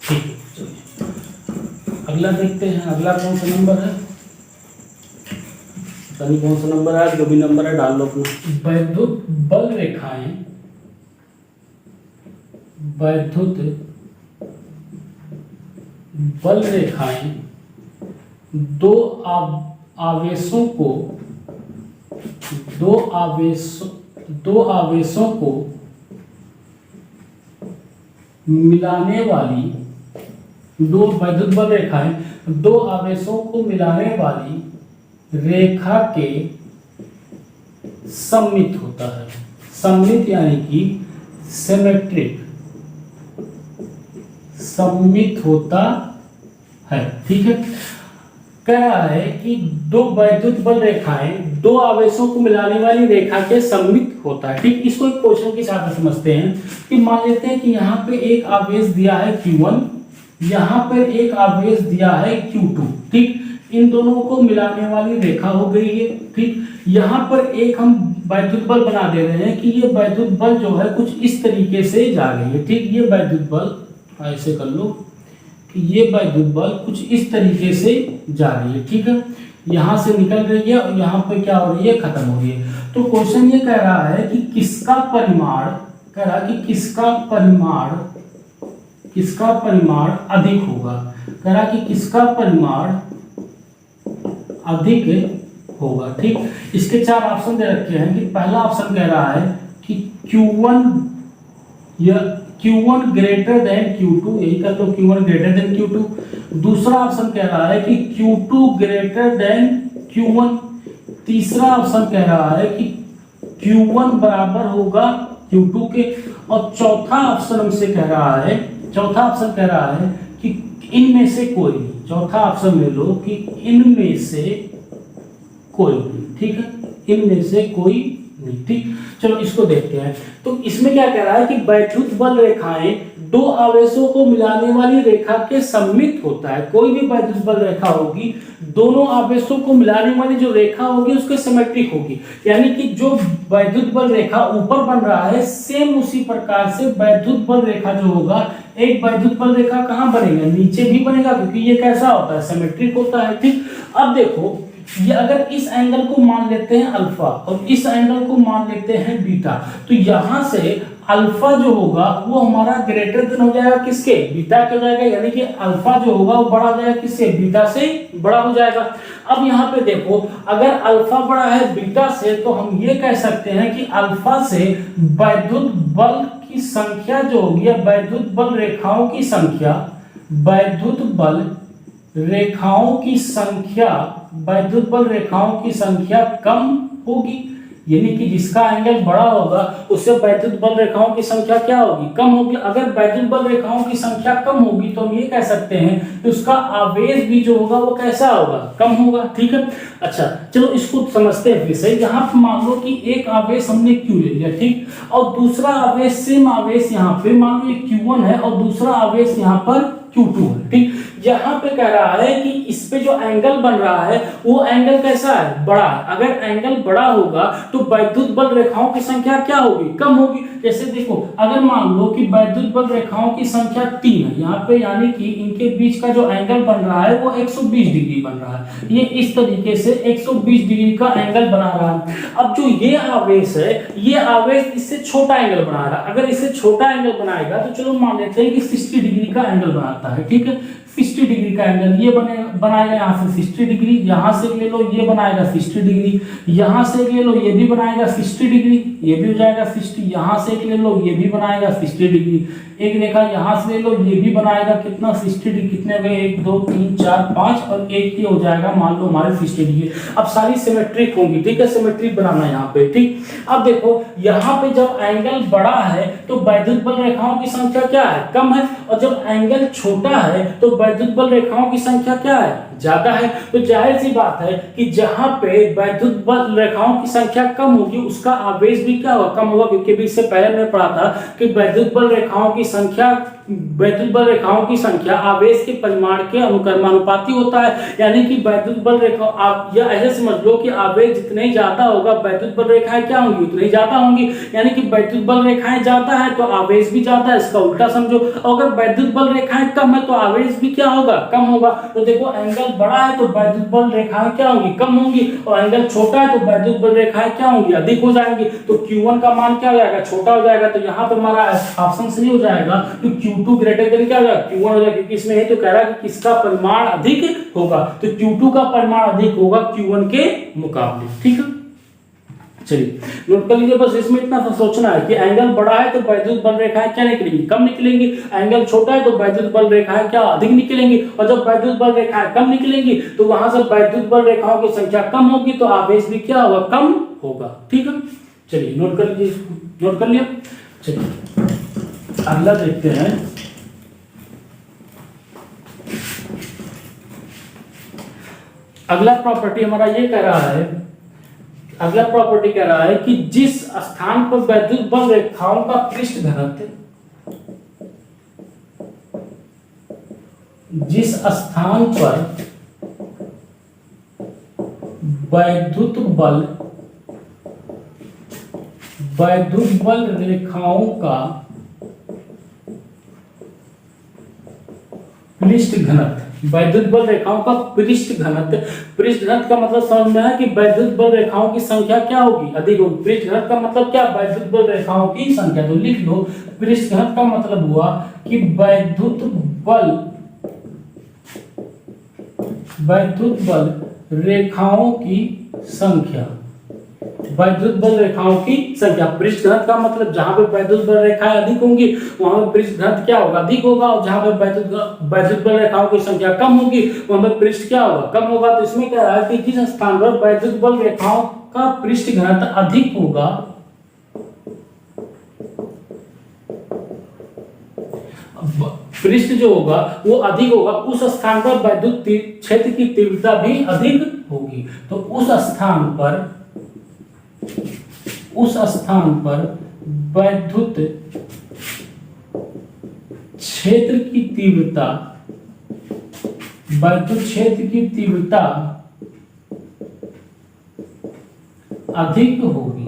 ठीक है। चलिए अगला देखते हैं, अगला कौन सा नंबर है, पता नहीं कौन सा नंबर है, जो भी नंबर है डाल लो अपना। वैद्युत बल रेखाएं, वैद्युत बल रेखाएं दो आवेशों को मिलाने वाली, दो वैद्युत बल रेखाएं दो आवेशों को मिलाने वाली रेखा के सममित होता है। सममित यानी कि सिमेट्रिक, सममित होता है। ठीक है, कह रहा है कि दो वैद्युत बल रेखाएं दो आवेशों को मिलाने वाली रेखा के सममित होता है। ठीक, इसको एक क्वेश्चन के साथ समझते हैं कि मान लेते हैं कि यहाँ पे एक आवेश दिया है Q1, यहाँ पर एक आवेश दिया है Q2। ठीक, इन दोनों को मिलाने वाली रेखा हो गई है। ठीक, यहाँ पर एक हम वैद्युत बल बना दे रहे हैं कि ये वैद्युत बल जो है कुछ इस तरीके से जा रही है, ठीक। ये वैद्युत बल ऐसे कर लो कि ये वैद्युत बल कुछ इस तरीके से जा रही है, ठीक है। यहाँ से निकल रही है और यहाँ पे क्या हो रही है, खत्म हो रही है। तो क्वेश्चन ये कह रहा है कि किसका परिमाण, कह रहा कि किसका परिमाण अधिक होगा, कह रहा कि किसका परिमाण अधिक होगा, ठीक। इसके 4 ऑप्शन दे रखे हैं कि पहला ऑप्शन कह रहा है कि Q1 या Q1 ग्रेटर देन Q2, यही कर लो Q1 ग्रेटर देन Q2। दूसरा ऑप्शन कह रहा है कि Q2 ग्रेटर देन Q1। तीसरा ऑप्शन कह रहा है कि Q1 बराबर होगा Q2 के। और चौथा ऑप्शन हमसे कह रहा है, चौथा ऑप्शन कह रहा है कि इनमें से कोई, चौथा ऑप्शन ले लो कि इनमें से कोई नहीं, ठीक है, इनमें से कोई नहीं, ठीक। चलो इसको देखते हैं। तो इसमें क्या कह रहा है कि वैद्युत बल रेखाएं दो आवेशों को मिलाने वाली रेखा के सममित होता है। कोई भी वैद्युत बल रेखा होगी, दोनों आवेशों को मिलाने वाली जो रेखा होगी उसके सिमेट्रिक होगी, यानी कि जो वैद्युत बल रेखा ऊपर बन रहा है सेम उसी प्रकार से वैद्युत बल रेखा जो होगा, एक वैद्युत बल रेखा कहाँ बनेगा, नीचे भी बनेगा, क्योंकि ये कैसा होता है, सिमेट्रिक होता है, ठीक। अब देखो ये अगर इस एंगल को मान लेते हैं अल्फा और इस एंगल को मान लेते हैं बीटा, तो यहां से अल्फा जो होगा वो हमारा ग्रेटर देन हो जाएगा किसके, बीटा के हो जाएगा, यानी कि अल्फा जो होगा वो बड़ा हो जाएगा किससे, बीटा से बड़ा हो जाएगा। अब यहाँ पे देखो अगर अल्फा बड़ा है बीटा से, तो हम ये कह सकते हैं कि अल्फा से वैद्युत बल की संख्या जो होगी, या वैद्युत बल रेखाओं की संख्या, वैद्युत बल रेखाओं की संख्या, वैद्युत बल रेखाओं की संख्या कम होगी, यानी कि जिसका एंगल बड़ा होगा उससे वैद्युत बल रेखाओं की संख्या क्या होगी, कम होगी। अगर वैद्युत बल रेखाओं की संख्या कम होगी तो हम ये कह सकते हैं कि उसका आवेश भी जो होगा वो कैसा होगा, कम होगा, ठीक है। अच्छा चलो इसको समझते हैं फिर से। यहाँ पे मान लो कि एक आवेश हमने Q ले लिया, ठीक, और दूसरा आवेश सेम आवेश यहाँ पे मान लो ये Q1 है और दूसरा आवेश यहाँ पर Q2 है, ठीक। यहाँ पे कह रहा है कि इस पे जो एंगल बन रहा है वो एंगल कैसा है, बड़ा है। अगर एंगल बड़ा होगा तो वैद्युत बल रेखाओं की संख्या क्या होगी, कम होगी। जैसे देखो अगर मान लो कि वैद्युत बल रेखाओं की संख्या 3 है यहाँ पे, यानी कि इनके बीच का जो एंगल बन रहा है वो 120 डिग्री बन रहा है, ये इस तरीके से 120 डिग्री का एंगल बना रहा है। अब जो ये आवेश है, ये आवेश इससे छोटा एंगल बना रहा है। अगर इससे छोटा एंगल बनाएगा तो चलो मान लेते हैं कि 60 डिग्री का एंगल बनाता है, ठीक है, 60 डिग्री का एंगल ये बनाएगा यहाँ से 60 डिग्री, यहाँ से ले लो ये बनाएगा 60 डिग्री, यहाँ से ले लो ये भी बनाएगा 60 डिग्री, ये भी हो जाएगा 60, यहाँ से ले लो ये भी बनाएगा 60 डिग्री, एक रेखा यहाँ से ले लो ये भी बनाएगा कितना 60 डिग्री, कितने हो गए 1 2 3 4 5 और एक ये हो जाएगा मान लो हमारे 60 डिग्री। अब सारी सिमेट्रिक होंगी, ठीक है, सिमेट्रिक बनाना है यहाँ पे, ठीक। अब देखो यहाँ पे जब एंगल बड़ा है तो वैद्युत बल रेखाओं की संख्या क्या है, कम है, और जब एंगल छोटा है तो वैद्युत बल रेखाओं की संख्या क्या है, ज्यादा है। तो जाहिर सी बात है कि जहां पे वैद्युत बल रेखाओं की संख्या कम होगी उसका आवेश भी क्या होगा, कम होगा, क्योंकि भी इससे पहले मैंने पढ़ा था कि वैद्युत बल रेखाओं की संख्या, वैद्युत बल रेखाओं की संख्या आवेश के परिमाण के अनुक्रमानुपाती होता है, यानी कि वैद्युत बल रेखा आप या ऐसे समझ लो कि आवेश जितने ज्यादा होगा वैद्युत बल रेखाएं क्या होंगी, उतनी ज्यादा होंगी, यानी कि वैद्युत बल रेखाएं ज्यादा है तो आवेश भी ज्यादा है, इसका उल्टा समझो। अगर वैद्युत बल रेखाएं कम है तो आवेश भी क्या होगा, कम होगा। तो देखो एंगल बड़ा है तो वैद्युत बल रेखाएं क्या होंगी, कम होंगी, और एंगल छोटा है तो वैद्युत बल रेखाएं क्या होंगी, अधिक हो जाएंगी। तो Q1 का मान क्या हो जाएगा, छोटा हो जाएगा। तो यहाँ पे हमारा ऑप्शन सही हो जाएगा तो Q2 ग्रेटर देन क्या हो जाएगा, Q1 हो जाएगा, क्योंकि इसमें है तो कह रहा है कि किसका परिमाण अधिक होगा, तो Q2 का परिमाण अधिक होगा Q1 के मुकाबले, ठीक है। चलिए नोट कर लीजिए, बस इसमें इतना सा सोचना है कि एंगल बड़ा है तो वैद्युत बल रेखाएं क्या निकलेंगी, कम निकलेंगी, एंगल छोटा है तो वैद्युत बल रेखाएं क्या अधिक निकलेंगी, और जब वैद्युत बल रेखाएं कम निकलेंगी तो वहां से वैद्युत बल रेखाओं की संख्या कम होगी तो आवेश भी क्या होगा, कम होगा, ठीक है। चलिए नोट कर लीजिए, नोट कर लिया। चलिए अगला देखते हैं। अगला प्रॉपर्टी हमारा ये कह रहा है, अगला प्रॉपर्टी कह रहा है कि जिस स्थान पर वैद्युत बल रेखाओं का पृष्ठ घनत्व, जिस स्थान पर वैद्युत बल वैद्युत बल रेखाओं का पृष्ठ घनत्व, वैद्युत बल रेखाओं का पृष्ठ घनत्व। पृष्ठ घनत्व का मतलब समझ में है कि वैद्युत बल रेखाओं की संख्या क्या होगी, अधिक होगी। पृष्ठ घनत्व का मतलब क्या, वैद्युत बल रेखाओं की संख्या। तो लिख लो पृष्ठ घनत्व का मतलब हुआ कि वैद्युत बल रेखाओं की संख्या, वैद्युत बल रेखाओं की संख्या। पृष्ठ घनत्व का मतलब जहां पे वैद्युत बल रेखाएं अधिक होंगी वहां पे पृष्ठ घनत्व क्या होगा, अधिक होगा, और जहां पे वैद्युत बल रेखाओं की संख्या कम होगी वहां पे पृष्ठ क्या होगा, कम होगा। तो इसमें क्या है कि जिस स्थान पर वैद्युत बल रेखाओं का पृष्ठ घनत्व अधिक होगा, पृष्ठ जो होगा वो अधिक होगा, उस स्थान पर वैद्युत क्षेत्र की तीव्रता भी अधिक होगी। तो उस स्थान पर वैद्युत क्षेत्र की तीव्रता, अधिक होगी।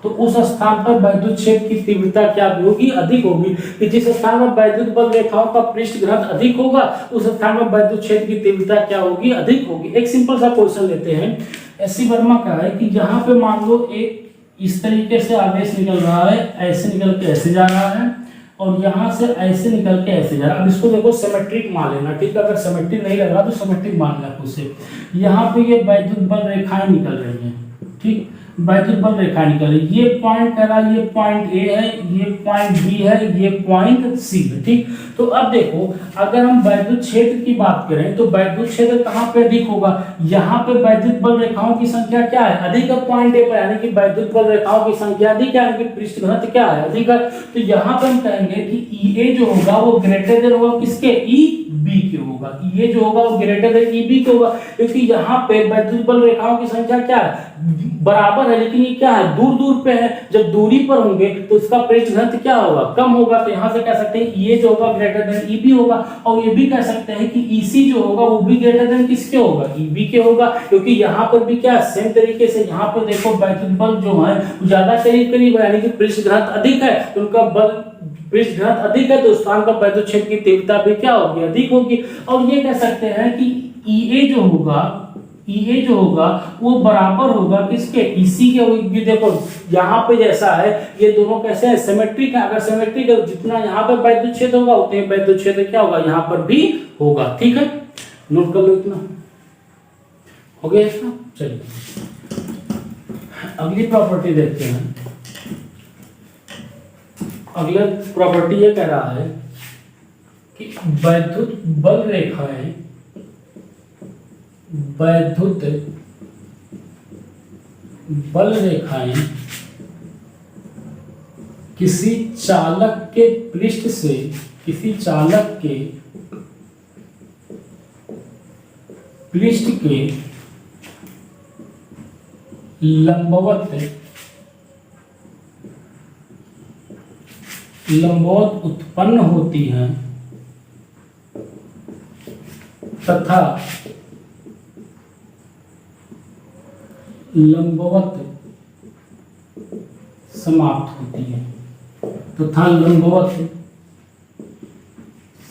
तो उस स्थान पर वैद्युत क्षेत्र की तीव्रता क्या होगी, अधिक होगी। कि जिस स्थान पर वैद्युत बल रेखाओं का पृष्ठ घनत्व अधिक होगा उस स्थान पर वैद्युत क्षेत्र की तीव्रता क्या होगी, अधिक होगी। एक सिंपल सा क्वेश्चन लेते हैं। एससी वर्मा का है कि जहां पे मान लो एक इस तरीके से आवेश निकल रहा है, ऐसे निकल के ऐसे जा रहा है, और यहां से ऐसे निकल के ऐसे जा रहा है। अब इसको देखो सिमेट्रिक मान लेना, ठीक है। अगर सिमेट्रिक नहीं लग रहा तो सिमेट्रिक मान लेना खुद से। यहाँ पे ये वैद्युत बल रेखाएं निकल रही हैं, ठीक, वैद्युत बल रेखा निकल रही। ये पॉइंट कह रहा है, ये पॉइंट ए है, ये पॉइंट बी है, ये पॉइंट सी है, ठीक। तो अब देखो अगर हम वैद्युत क्षेत्र की बात करें तो वैद्युत क्षेत्र कहाँ पे अधिक होगा, यहाँ पे वैद्युत बल रेखाओं की संख्या क्या है, अधिक है पॉइंट ए पर, यानी कि वैद्युत बल रेखाओं की संख्या अधिक है, यानी कि पृष्ठ घनत्व क्या है, अधिक है। तो यहाँ पे हम कहेंगे कि ई ए जो होगा वो ग्रेटर देन होगा किसके, ई बी के होगा। ये जो होगा वो ग्रेटर देन ई बी के होगा, क्योंकि यहाँ पे वैद्युत बल रेखाओं की संख्या क्या है, बराबर है, लेकिन ये क्या है, दूर दूर पे है। जब दूरी पर होंगे तो इसका पृष्ठ घनत्व क्या होगा, कम होगा। तो यहाँ से कह सकते हैं ये जो होगा ग्रेटर देन ईबी होगा, और ये भी कह सकते हैं कि ईसी जो होगा वो भी ग्रेटर देन किसके होगा, ईबी के होगा। क्योंकि यहाँ पर भी क्या सेम तरीके से यहाँ पर देखो वैद्युत बल जो है ज्यादा करीब करीब है, यानी कि पृष्ठ घनत्व अधिक है, तो उनका बल पृष्ठ घनत्व अधिक है, तो स्थान पर वैद्युत क्षेत्र की तीव्रता भी क्या होगी, अधिक होगी। और ये कह सकते हैं कि ईए जो होगा वो बराबर होगा किसके, इसी के होगी। देखो यहाँ पे जैसा है ये दोनों कैसे है, सिमेट्रिक है। अगर सिमेट्रिक है जितना यहाँ पे वैद्युत क्षेत्र होगा उतने वैद्युत क्षेत्र क्या होगा यहाँ पर भी होगा, ठीक है। नोट कर लो, इतना हो गया इसका। चलिए अगली प्रॉपर्टी देखते हैं। अगला प्रॉपर्टी ये कह रहा है कि वैद्युत बल रेखाएं किसी चालक के पृष्ठ से लंबवत उत्पन्न होती हैं तथा लंबवत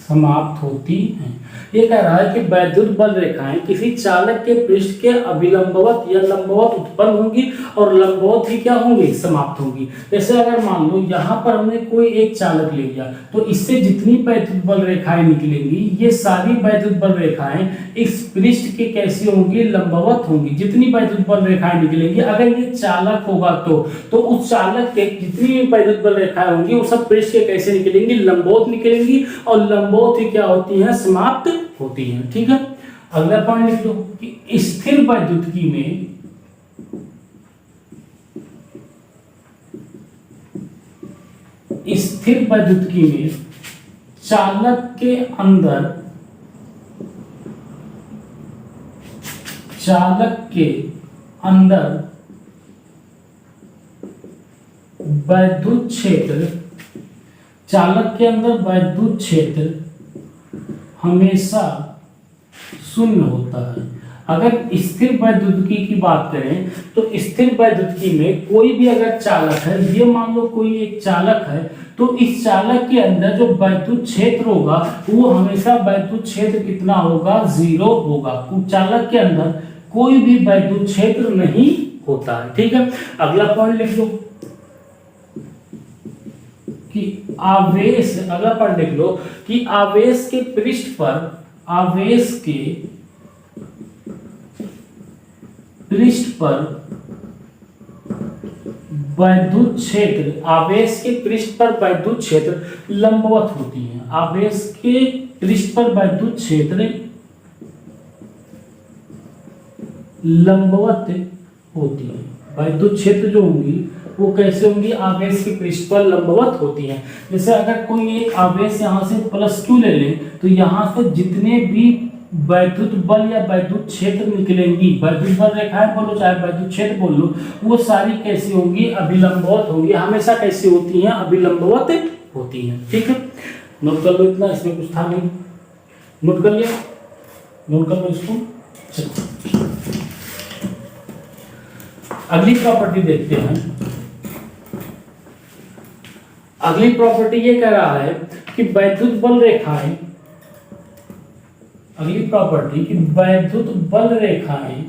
समाप्त होती है, ये कह रहा है कि वैद्युत बल रेखाएं किसी चालक के पृष्ठ के अभिलंबवत या लंबवत उत्पन्न होंगी और लंबवत ही क्या होंगी, समाप्त होंगी। जैसे अगर मान लो यहाँ पर हमने कोई एक चालक ले लिया तो इससे जितनी वैद्युत बल रेखाएं निकलेंगी ये सारी वैद्युत बल रेखाएं इस पृष्ठ के कैसी होंगी, लंबवत होंगी। जितनी वैद्युत बल रेखाएं निकलेंगी अगर ये चालक होगा तो उस चालक के जितनी भी वैद्युत बल रेखाएं होंगी वो सब पृष्ठ के कैसे निकलेंगी, लंबवत निकलेंगी, और लंबवत ही क्या होती है, समाप्त होती है, ठीक है। अगला पॉइंट लिख लो कि स्थिर वैद्युतिकी में चालक के अंदर वैद्युत क्षेत्र हमेशा शून्य होता है। अगर स्थिर वैद्युतिकी की बात करें तो स्थिर वैद्युतिकी में कोई भी अगर चालक है, ये मान लो कोई एक चालक है, तो इस चालक के अंदर जो वैद्युत क्षेत्र होगा वो हमेशा वैद्युत क्षेत्र कितना होगा, 0 होगा। चालक के अंदर कोई भी वैद्युत क्षेत्र नहीं होता है। ठीक है, अगला पॉइंट लिख लो कि आवेश, अगला पॉइंट लिख लो कि आवेश के पृष्ठ पर, आवेश के पृष्ठ पर वैद्युत क्षेत्र, आवेश के पृष्ठ पर वैद्युत क्षेत्र लंबवत होती है। आवेश के पृष्ठ पर वैद्युत क्षेत्र लंबवत होती है। वैद्युत क्षेत्र जो होंगी वो कैसे होंगी, आवेश के पृष्ठ पर लंबवत होती है। जैसे अगर कोई एक आवेश यहाँ से +Q ले ले तो यहाँ से जितने भी वैद्युत बल या वैद्युत क्षेत्र निकलेंगी, वैद्युत बल रेखाएं बोलो चाहे वैद्युत क्षेत्र बोल लो, वो सारी कैसी होंगी, अभिलंबवत होंगी। हमेशा कैसी होती हैं, अभिलंबवत होती हैं। ठीक है, नोट कर लो इतना, इसमें कुछ था नहीं, नोट कर लिया, नोट कर लो इसको। अगली प्रॉपर्टी देखते हैं। अगली प्रॉपर्टी ये कह रहा है कि वैद्युत बल रेखाएं, अगली प्रॉपर्टी कि वैद्युत बल रेखाएं,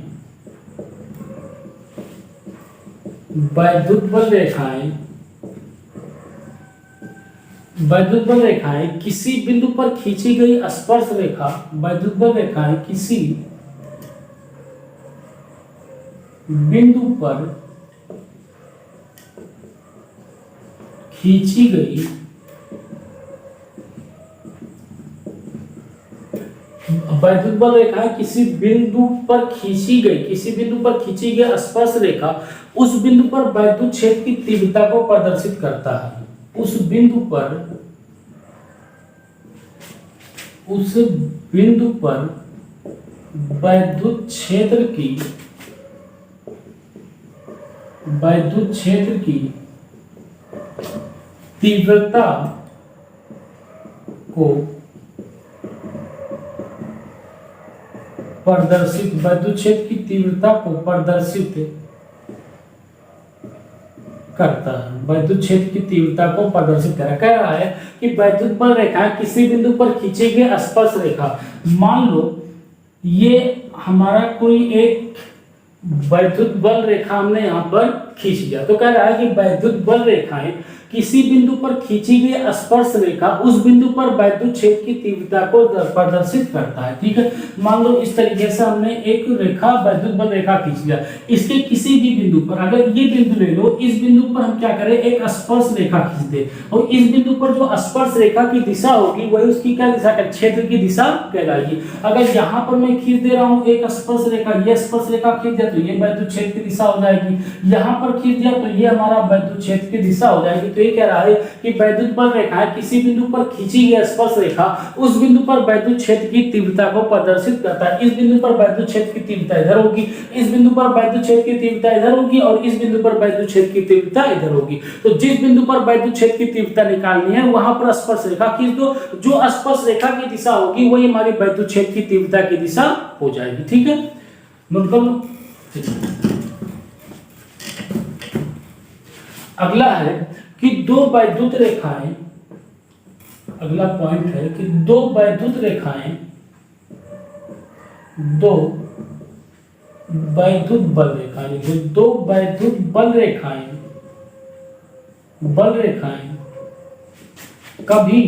वैद्युत बल रेखाएं, वैद्युत बल रेखाएं किसी बिंदु पर खींची गई स्पर्श रेखा, वैद्युत बल रेखाएं किसी बिंदु पर खींची गई वैद्युत बल रेखाएं किसी बिंदु पर खींची गई, किसी बिंदु पर खींची गई स्पर्श रेखा उस बिंदु पर वैद्युत क्षेत्र की तीव्रता को प्रदर्शित करता है। उस बिंदु पर, उस बिंदु पर वैद्युत क्षेत्र की, वैद्युत क्षेत्र की तीव्रता को प्रदर्शित, वैद्युत क्षेत्र की तीव्रता को प्रदर्शित करता है। वैद्युत क्षेत्र की तीव्रता को प्रदर्शित कह रहा है कि वैद्युत बल रेखा किसी बिंदु पर खींची गई स्पर्श रेखा, मान लो ये हमारा कोई एक वैद्युत बल रेखा हमने यहाँ पर खींच लिया, तो कह रहा है कि वैद्युत बल रेखाएं किसी बिंदु पर खींची गई स्पर्श रेखा उस बिंदु पर वैद्युत क्षेत्र की तीव्रता को प्रदर्शित करता है। ठीक है, मान लो इस तरीके से हमने एक रेखा, वैद्युत बल रेखा खींच लिया, इसके किसी भी बिंदु पर, अगर ये बिंदु ले लो, इस बिंदु पर हम क्या करें, एक स्पर्श रेखा खींच दे, और इस बिंदु पर जो स्पर्श रेखा की दिशा होगी वही उसकी क्या दिशा, क्षेत्र की दिशा कहलाएगी। अगर यहाँ पर मैं खींच दे रहा हूँ एक स्पर्श रेखा, ये स्पर्श रेखा खींच दिया तो ये वैद्युत क्षेत्र की दिशा हो जाएगी, यहाँ पर खींच दिया तो ये हमारा वैद्युत क्षेत्र की दिशा हो जाएगी। तो ये कह रहा है कि वैद्युत बल रेखा किसी बिंदु पर खींची गई स्पर्श रेखा उस बिंदु पर वैद्युत क्षेत्र की तीव्रता को प्रदर्शित करता है। इस बिंदु पर वैद्युत क्षेत्र की तीव्रता इधर होगी, इस बिंदु पर वैद्युत क्षेत्र की तीव्रता इधर होगी, और इस बिंदु पर वैद्युत क्षेत्र की तीव्रता इधर होगी। तो जिस बिंदु पर वैद्युत क्षेत्र की तीव्रता निकालनी है वहां पर स्पर्श रेखा खींच दो, जो स्पर्श रेखा की दिशा होगी वही हमारी वैद्युत क्षेत्र की तीव्रता की दिशा हो जाएगी। ठीक है, नोट कर लो। अगला है कि दो वैद्युत रेखाएं, अगला पॉइंट है कि दो वैद्युत रेखाएं, दो वैद्युत बल रेखाएं, दो वैद्युत बल रेखाएं, बल रेखाएं कभी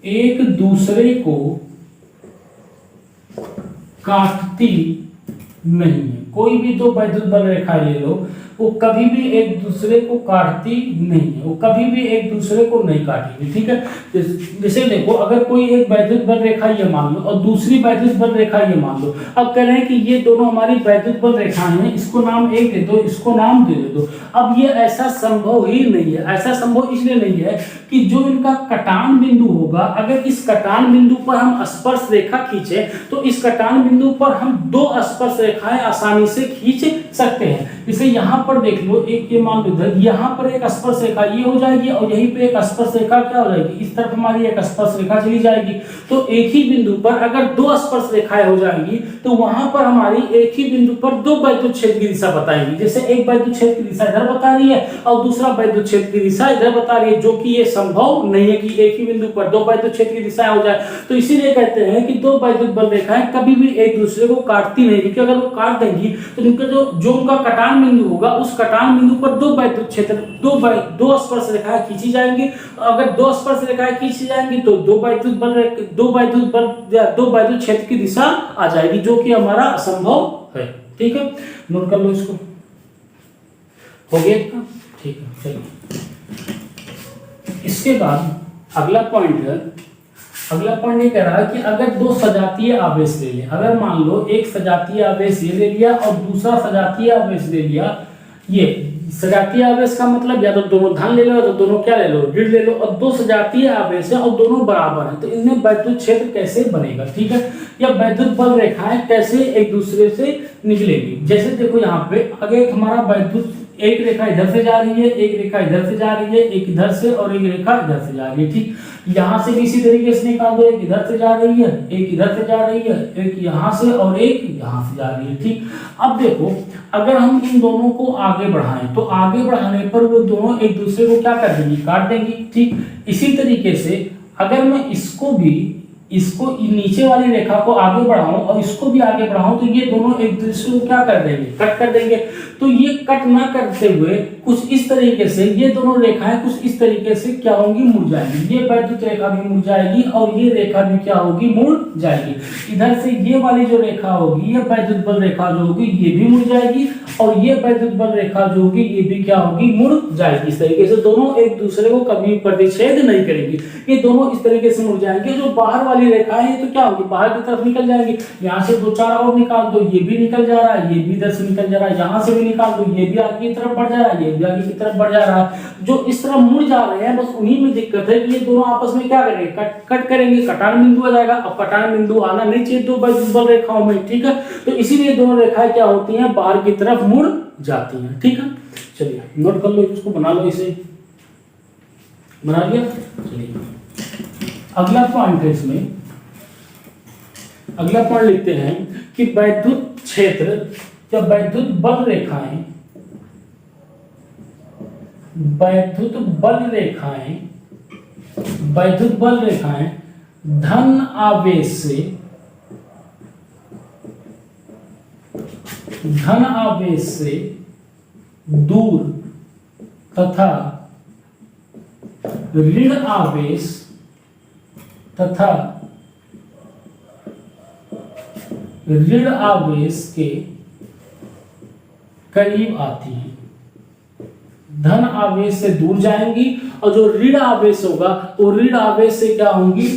एक दूसरे को काटती नहीं है। कोई भी दो वैद्युत बल रेखाएं ले लो, वो कभी भी एक दूसरे को काटती नहीं है, वो कभी भी एक दूसरे को नहीं काटेगी। ठीक है, जैसे देखो अगर कोई एक वैद्युत बल रेखा ये मान लो और दूसरी वैद्युत बल रेखा ये मान लो, अब कह रहे हैं कि ये दोनों हमारी वैद्युत बल रेखाएं हैं, इसको नाम एक दे दो, इसको नाम दे दो। अब ये ऐसा संभव ही नहीं है, ऐसा संभव इसलिए नहीं है कि जो इनका कटान बिंदु होगा, अगर इस कटान बिंदु पर हम स्पर्श रेखा खींचे तो इस कटान बिंदु पर हम दो स्पर्श रेखाएं आसानी से खींच सकते हैं। जैसे यहाँ पर देख लो, एक ये मान लो इधर यहाँ पर एक स्पर्श रेखा ये हो जाएगी और यहीं पे एक स्पर्श रेखा क्या हो जाएगी, इस तरफ हमारी एक स्पर्श रेखा चली जाएगी। तो एक ही बिंदु पर अगर दो स्पर्श रेखाएं हो जाएंगी तो वहां पर हमारी एक ही बिंदु पर दो वैद्युत क्षेत्र की दिशा बताएंगी। जैसे एक वैद्युत क्षेत्र की दिशा इधर बता रही है और दूसरा वैद्युत क्षेत्र की दिशा इधर बता रही है, जो कि ये संभव नहीं है कि एक ही बिंदु पर दो वैद्युत क्षेत्र की दिशाएं हो जाए। तो इसीलिए कहते हैं कि दो वैद्युत बल रेखाएं कभी भी एक दूसरे को काटती नहीं, क्योंकि अगर वो काट देंगी तो उनका जो उनका कटान बिंदु होगा उस कटान बिंदु पर दो वैद्युत क्षेत्र दो स्पर्श रेखाएं खींची जाएंगी। अगर दो स्पर्श रेखाएं खींची जाएंगी तो दो वैद्युत क्षेत्र की दिशा आ जाएगी, जो कि हमारा असंभव है। ठीक है, नोट कर लो इसको। हो गया? ठीक है, चलिए इसके बाद अगला पॉइंट है। अगला पॉइंट ये कह रहा है कि अगर दो सजातीय आवेश ले लें, अगर मान लो एक सजातीय आवेश ये ले लिया और दूसरा सजातीय आवेश ले लिया। ये सजातीय आवेश का मतलब या तो दोनों धन ले लो या तो दोनों क्या ले लो, ऋण ले लो, और दो सजातीय आवेश है और दोनों बराबर हैं, तो इनमें वैद्युत क्षेत्र कैसे बनेगा। ठीक है, या वैद्युत बल रेखाएं कैसे एक दूसरे से निकलेगी। जैसे देखो यहाँ पे आगे हमारा वैद्युत एक रेखा इधर से जा रही है, एक रेखा इधर से जा रही है, एक इधर से और एक रेखा इधर से जा रही है। ठीक, यहाँ से भी इसी तरीके से निकाल दो, एक इधर से जा रही है, एक इधर से जा रही है, एक यहाँ से और एक यहाँ से जा रही है। ठीक, अब देखो अगर हम इन दोनों को आगे बढ़ाएं तो आगे बढ़ाने पर वो दोनों एक दूसरे को क्या कर देंगी, काट देंगी। ठीक, इसी तरीके से अगर मैं इसको नीचे वाली रेखा को आगे बढ़ाऊं और इसको भी आगे बढ़ाऊं तो ये दोनों एक दूसरे को क्या कर देंगे, कट कर देंगे। तो ये कट ना करते हुए कुछ इस तरीके से ये दोनों रेखाएं कुछ इस तरीके से क्या होंगी, मुड़ जाएंगी। ये वैद्युत रेखा भी मुड़ जाएगी और ये रेखा भी क्या होगी, मुड़ जाएगी। इधर से ये वाली जो रेखा होगी, ये वैद्युत बल रेखा जो होगी ये भी मुड़ जाएगी और ये वैद्युत बल रेखा जो होगी ये भी क्या होगी, मुड़ जाएगी। इस तरीके से दोनों एक दूसरे को कभी प्रतिच्छेद नहीं करेंगी, ये दोनों इस तरीके से मुड़ जाएंगे। जो बाहर वाली रेखाएं हैं तो क्या होगी, बाहर की तरफ निकल जाएंगी। यहाँ से दो चार और निकाल दो, ये भी निकल जा रहा है, ये भी इधर से निकल जा रहा है, यहाँ से भी निकाल दो, ये भी आगे की तरफ बढ़ जा रहा है, ये भी आगे की तरफ बढ़ जा रहा है। जो इस तरफ मुड़ जा रहे हैं बस उन्हीं में दिक्कत है कि ये दोनों आपस में क्या करेंगे, कट करेंगे, कटान बिंदु आ जाएगा। अब कटान बिंदु आना नहीं चाहिए दो वैद्युत बल रेखाओं में। ठीक है, तो इसीलिए दोनों रेखाएं क्या होती हैं, बाहर की तरफ मुड़ जाती हैं। ठीक है, चलिए नोट कर लो, इसको बना लो, इसे बना लिया। चलिए अगला पॉइंट है, इसमें अगला पॉइंट लिखते हैं कि वैद्युत क्षेत्र या वैद्युत बल रेखाएं धन आवेश से दूर तथा ऋण आवेश के करीब आती है। धन आवेश से दूर जाएंगी और जो ऋण आवेश होगा वो ऋण आवेश से क्या होंगी,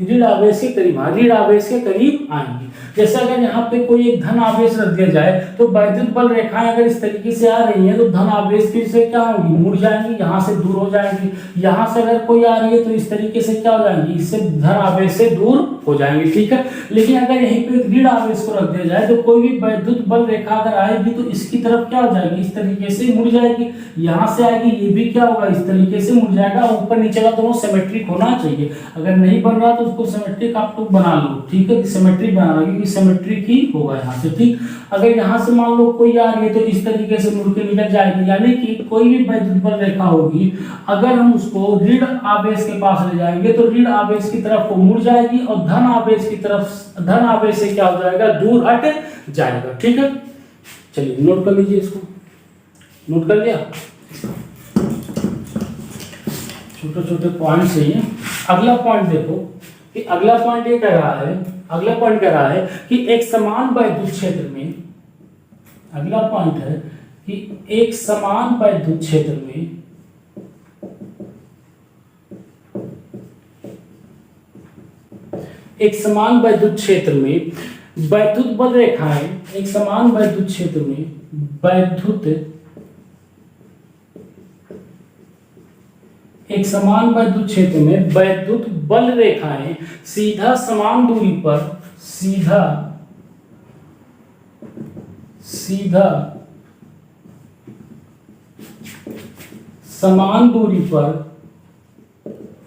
ऋण आवेश के करीब, ऋण आवेश के करीब आएंगी। जैसे अगर यहाँ पे कोई एक धन आवेश रख दिया जाए तो वैद्युत बल रेखाएं अगर इस तरीके से आ रही हैं तो धन आवेश की से क्या होंगी, मुड़ जाएंगी, यहाँ से दूर हो जाएंगी। यहाँ से अगर कोई आ रही है तो इस तरीके से क्या हो जाएंगी, इससे धन आवेश से दूर हो जाएंगे। ठीक है, लेकिन अगर यहीं पे ऋण आवेश को रख दिया जाए तो कोई भी वैद्युत बल रेखा अगर आएगी तो इसकी तरफ क्या हो जाएगी, इस तरीके से मुड़ जाएगी। यहाँ से आएगी, ये भी क्या होगा, इस तरीके से मुड़ जाएगा। ऊपर नीचे का दोनों सिमेट्रिक होना चाहिए। अगर नहीं बन रहा तो उसको सिमेट्रिक आप लोग बना लो। ठीक है, सिमेट्रिक बना लो, सिमेट्रिक ही होगा यहाँ से। ठीक, अगर यहाँ से मान लो कोई आ रही है तो इस तरीके से मुड़ के निकल जाएगी। यानी कि कोई भी वैद्युत बल रेखा होगी अगर हम उसको ऋण आवेश के पास ले जाएंगे तो ऋण आवेश की तरफ वो मुड़ जाएगी और धन आवेश से क्या हो जाएगा, दूर हट जाएगा। ठीक है, चलिए नोट कर लीजिए, इसको नोट कर लिया। छोटे छोटे पॉइंट है ये। अगला पॉइंट देखो कि अगला पॉइंट ये कह रहा है कि एक समान वैद्युत क्षेत्र में, अगला पॉइंट है कि एक समान वैद्युत क्षेत्र में वैद्युत बल रेखाएं, एक समान वैद्युत क्षेत्र में वैद्युत बल रेखाएं सीधा समान दूरी पर समान दूरी पर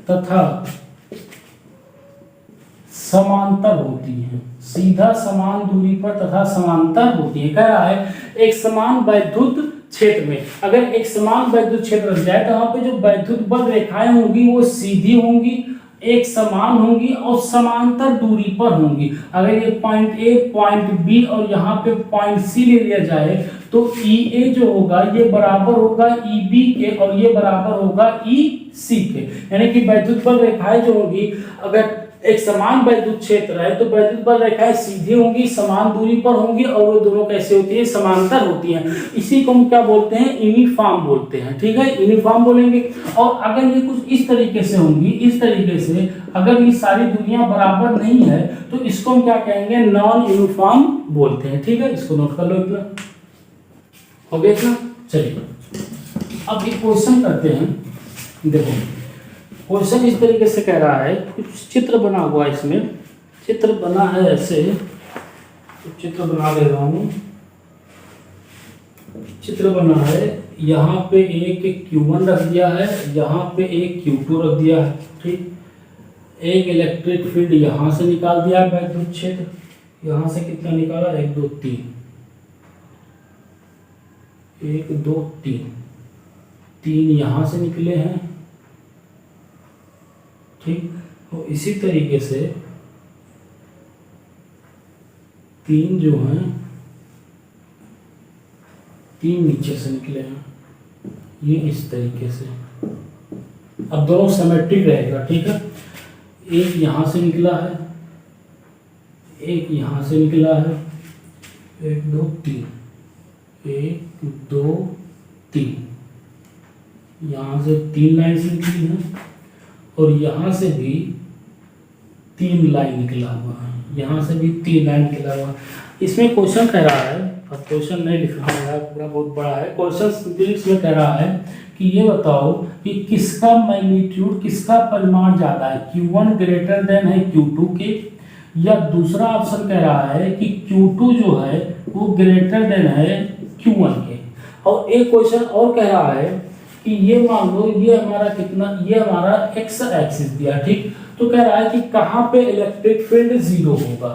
तथा समांतर होती हैं। सीधा समान दूरी पर तथा समांतर होती है। कह रहा है एक समान वैद्युत क्षेत्र में, अगर एक समान वैद्युत क्षेत्र रख जाए तो वहां पे जो वैद्युत बल रेखाएं होंगी वो सीधी होंगी, एक समान होंगी और समांतर दूरी पर होंगी। अगर ये पॉइंट ए, पॉइंट बी और यहाँ पे पॉइंट सी ले लिया जाए तो ई ए जो होगा ये बराबर होगा ई बी के और ये बराबर होगा ई सी के। यानी कि वैद्युत बल रेखाएं जो होंगी, अगर एक समान वैद्युत क्षेत्र है तो वैद्युत बल रेखाएं सीधी होंगी, समान दूरी पर होंगी और वो दोनों कैसे होती है, समांतर होती हैं। इसी को हम क्या बोलते हैं, यूनिफॉर्म बोलते हैं। ठीक है, यूनिफॉर्म बोलेंगे। और अगर ये कुछ इस तरीके से होंगी, इस तरीके से अगर ये सारी दूरियां बराबर नहीं है तो इसको हम क्या कहेंगे, नॉन यूनिफॉर्म बोलते हैं। ठीक है, इसको नोट कर लो इतना। हो गया इतना। चलिए अब एक क्वेश्चन करते हैं। देखो क्वेश्चन इस तरीके से कह रहा है, कुछ चित्र बना हुआ है, इसमें चित्र बना है ऐसे, चित्र बना दे रहा हूँ। चित्र बना है, यहाँ पे एक Q1 रख दिया है, यहाँ पे एक Q2 रख दिया है। ठीक, एक इलेक्ट्रिक फील्ड यहाँ से निकाल दिया है वैद्युत क्षेत्र, यहाँ से कितना निकाला, 1 2 3, 1 2 3, 3 यहाँ से निकले हैं। ठीक, तो इसी तरीके से 3 जो हैं, 3 नीचे से निकले हैं, ये इस तरीके से। अब दोनों सिमेट्रिक रहेगा। ठीक है, एक यहाँ से निकला है, एक यहाँ से निकला है, 1 2 3, 1 2 3, यहाँ से 3 लाइन से निकली है और यहाँ से भी 3 लाइन निकला हुआ है, यहाँ से भी 3 लाइन निकला हुआ है। इसमें क्वेश्चन कह रहा है, अब क्वेश्चन नहीं लिखा है, पूरा बहुत बड़ा है क्वेश्चन। इसमें कह रहा है कि ये बताओ कि किसका मैग्नीट्यूड, किसका परिमाण ज़्यादा है, Q1 ग्रेटर देन है Q2 के, या दूसरा ऑप्शन कह रहा है कि Q2 जो है वो ग्रेटर देन है Q1 के। और एक क्वेश्चन और कह रहा है कि ये मान लो ये हमारा कितना, ये हमारा एक्स एक्सिस दिया। ठीक, तो कह रहा है कि कहाँ पे इलेक्ट्रिक फील्ड 0 होगा,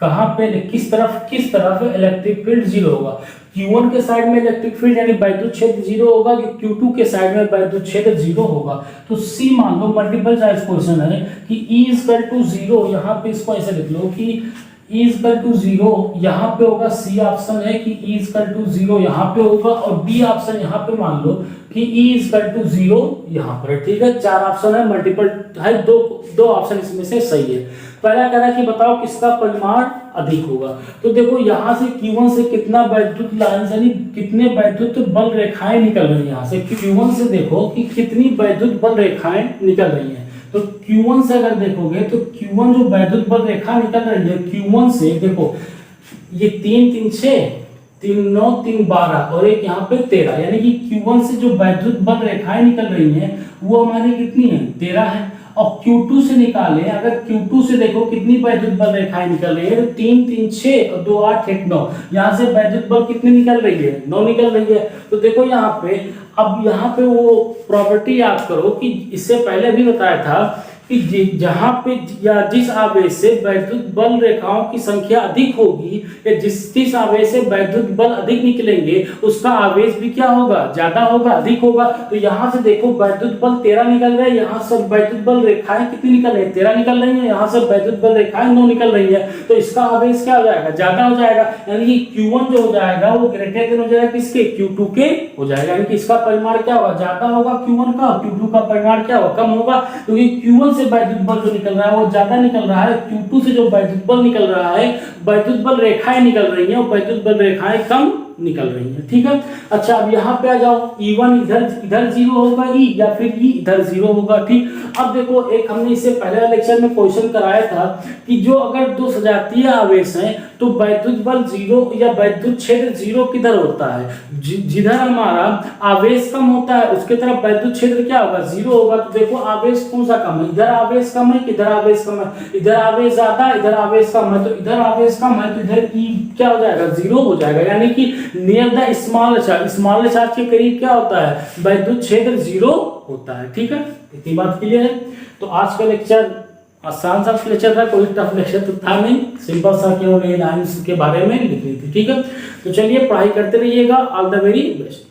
कहाँ पे, किस तरफ इलेक्ट्रिक फील्ड 0 होगा। Q1 के साइड में इलेक्ट्रिक फील्ड यानी वैद्युत क्षेत्र 0 होगा कि Q2 के साइड में वैद्युत क्षेत्र 0 होगा। तो सी मान लो, मल्टीपल चॉइस क्वेश्चन है कि E = 0, यहाँ पे इसको ऐसे लिख लो कि E = 0 यहाँ पे होगा। सी ऑप्शन है कि E = 0 यहाँ पे होगा और बी ऑप्शन यहाँ पे मान लो कि E = 0 यहाँ पर। ठीक है, 4 ऑप्शन है, मल्टीपल है, दो ऑप्शन इसमें से सही है। पहला कह रहा है कि बताओ किसका परिमाण अधिक होगा। तो देखो यहाँ से Q1 से कितना वैद्युत लाइन यानी कितने वैद्युत बल रेखाएं निकल रही है। यहाँ से Q1 से देखो कि कितनी वैद्युत बल रेखाएं निकल रही हैं। तो Q1 से अगर देखोगे तो Q1 जो वैद्युत बल रेखा निकल रही है, Q1 से देखो ये 3 3 6, 3 9 3 12 और एक यहाँ पे 13, यानी कि Q1 से जो वैद्युत बल रेखाएं निकल रही हैं वो हमारी कितनी है, 13 है। और Q2 से निकालें, अगर Q2 से देखो कितनी वैद्युत बल रेखाएं निकल रही है, तो 3 3 6 और 2 8 1 9, यहाँ से वैद्युत बल कितनी निकल रही है, 9 निकल रही है। तो देखो यहाँ पे, अब यहाँ पे वो प्रॉपर्टी याद करो कि इससे पहले भी बताया था कि जहाँ पे या जिस आवेश से वैद्युत बल रेखाओं की संख्या अधिक होगी या जिस आवेश से वैद्युत बल अधिक निकलेंगे उसका आवेश भी क्या होगा, ज्यादा होगा, अधिक होगा। तो यहाँ से देखो वैद्युत बल 13 निकल रहा है, यहाँ से वैद्युत बल रेखाएं कितनी निकल रही है, 13 निकल रही है, यहाँ से वैद्युत बल रेखाएं 9 निकल रही है। तो इसका आवेश क्या हो जाएगा, ज्यादा हो जाएगा, यानी कि Q1 जो हो जाएगा वो ग्रेटर देन हो जाएगा किसके, Q2 के हो जाएगा, यानी कि इसका परिमाण क्या होगा, ज्यादा होगा Q1 का, Q2 का परिमाण क्या होगा, कम होगा। क्योंकि Q1 से वैद्युत बल जो निकल रहा है वो ज्यादा निकल रहा है, Q2 से जो वैद्युत बल निकल रहा है, वैद्युत बल रेखाएं निकल रही हैं और वैद्युत बल रेखाएं कम निकल रही है। ठीक है, अच्छा अब यहाँ पे आ जाओ, E1 इधर 0 होगा E, या फिर E इधर 0 होगा। ठीक, अब देखो एक हमने इससे पहले लेक्चर में क्वेश्चन कराया था कि जो अगर दो सजातीय आवेश हैं तो वैद्युत बल 0 या वैद्युत क्षेत्र 0 किधर होता है, जिधर हमारा आवेश कम होता है उसके तरफ वैद्युत क्षेत्र क्या होगा, 0 होगा। तो देखो आवेश कौन सा कम है, इधर आवेश कम है, इधर आवेश कम है, इधर आवेश ज्यादा, इधर आवेश कम है, तो इधर आवेश कम है तो इधर E क्या हो जाएगा, 0 हो जाएगा। यानी कि नियर द स्मॉल चार्ज के करीब क्या होता है, वैद्युत क्षेत्र 0 होता है। ठीक है, इतनी बात क्लियर है। तो आज का लेक्चर आसान सा लेक्चर था, कोई टफ लेक्चर तो था नहीं, सिंपल सा केवल आयंस के बारे में लिख रही थी। ठीक है, तो चलिए पढ़ाई करते रहिएगा। All the very best.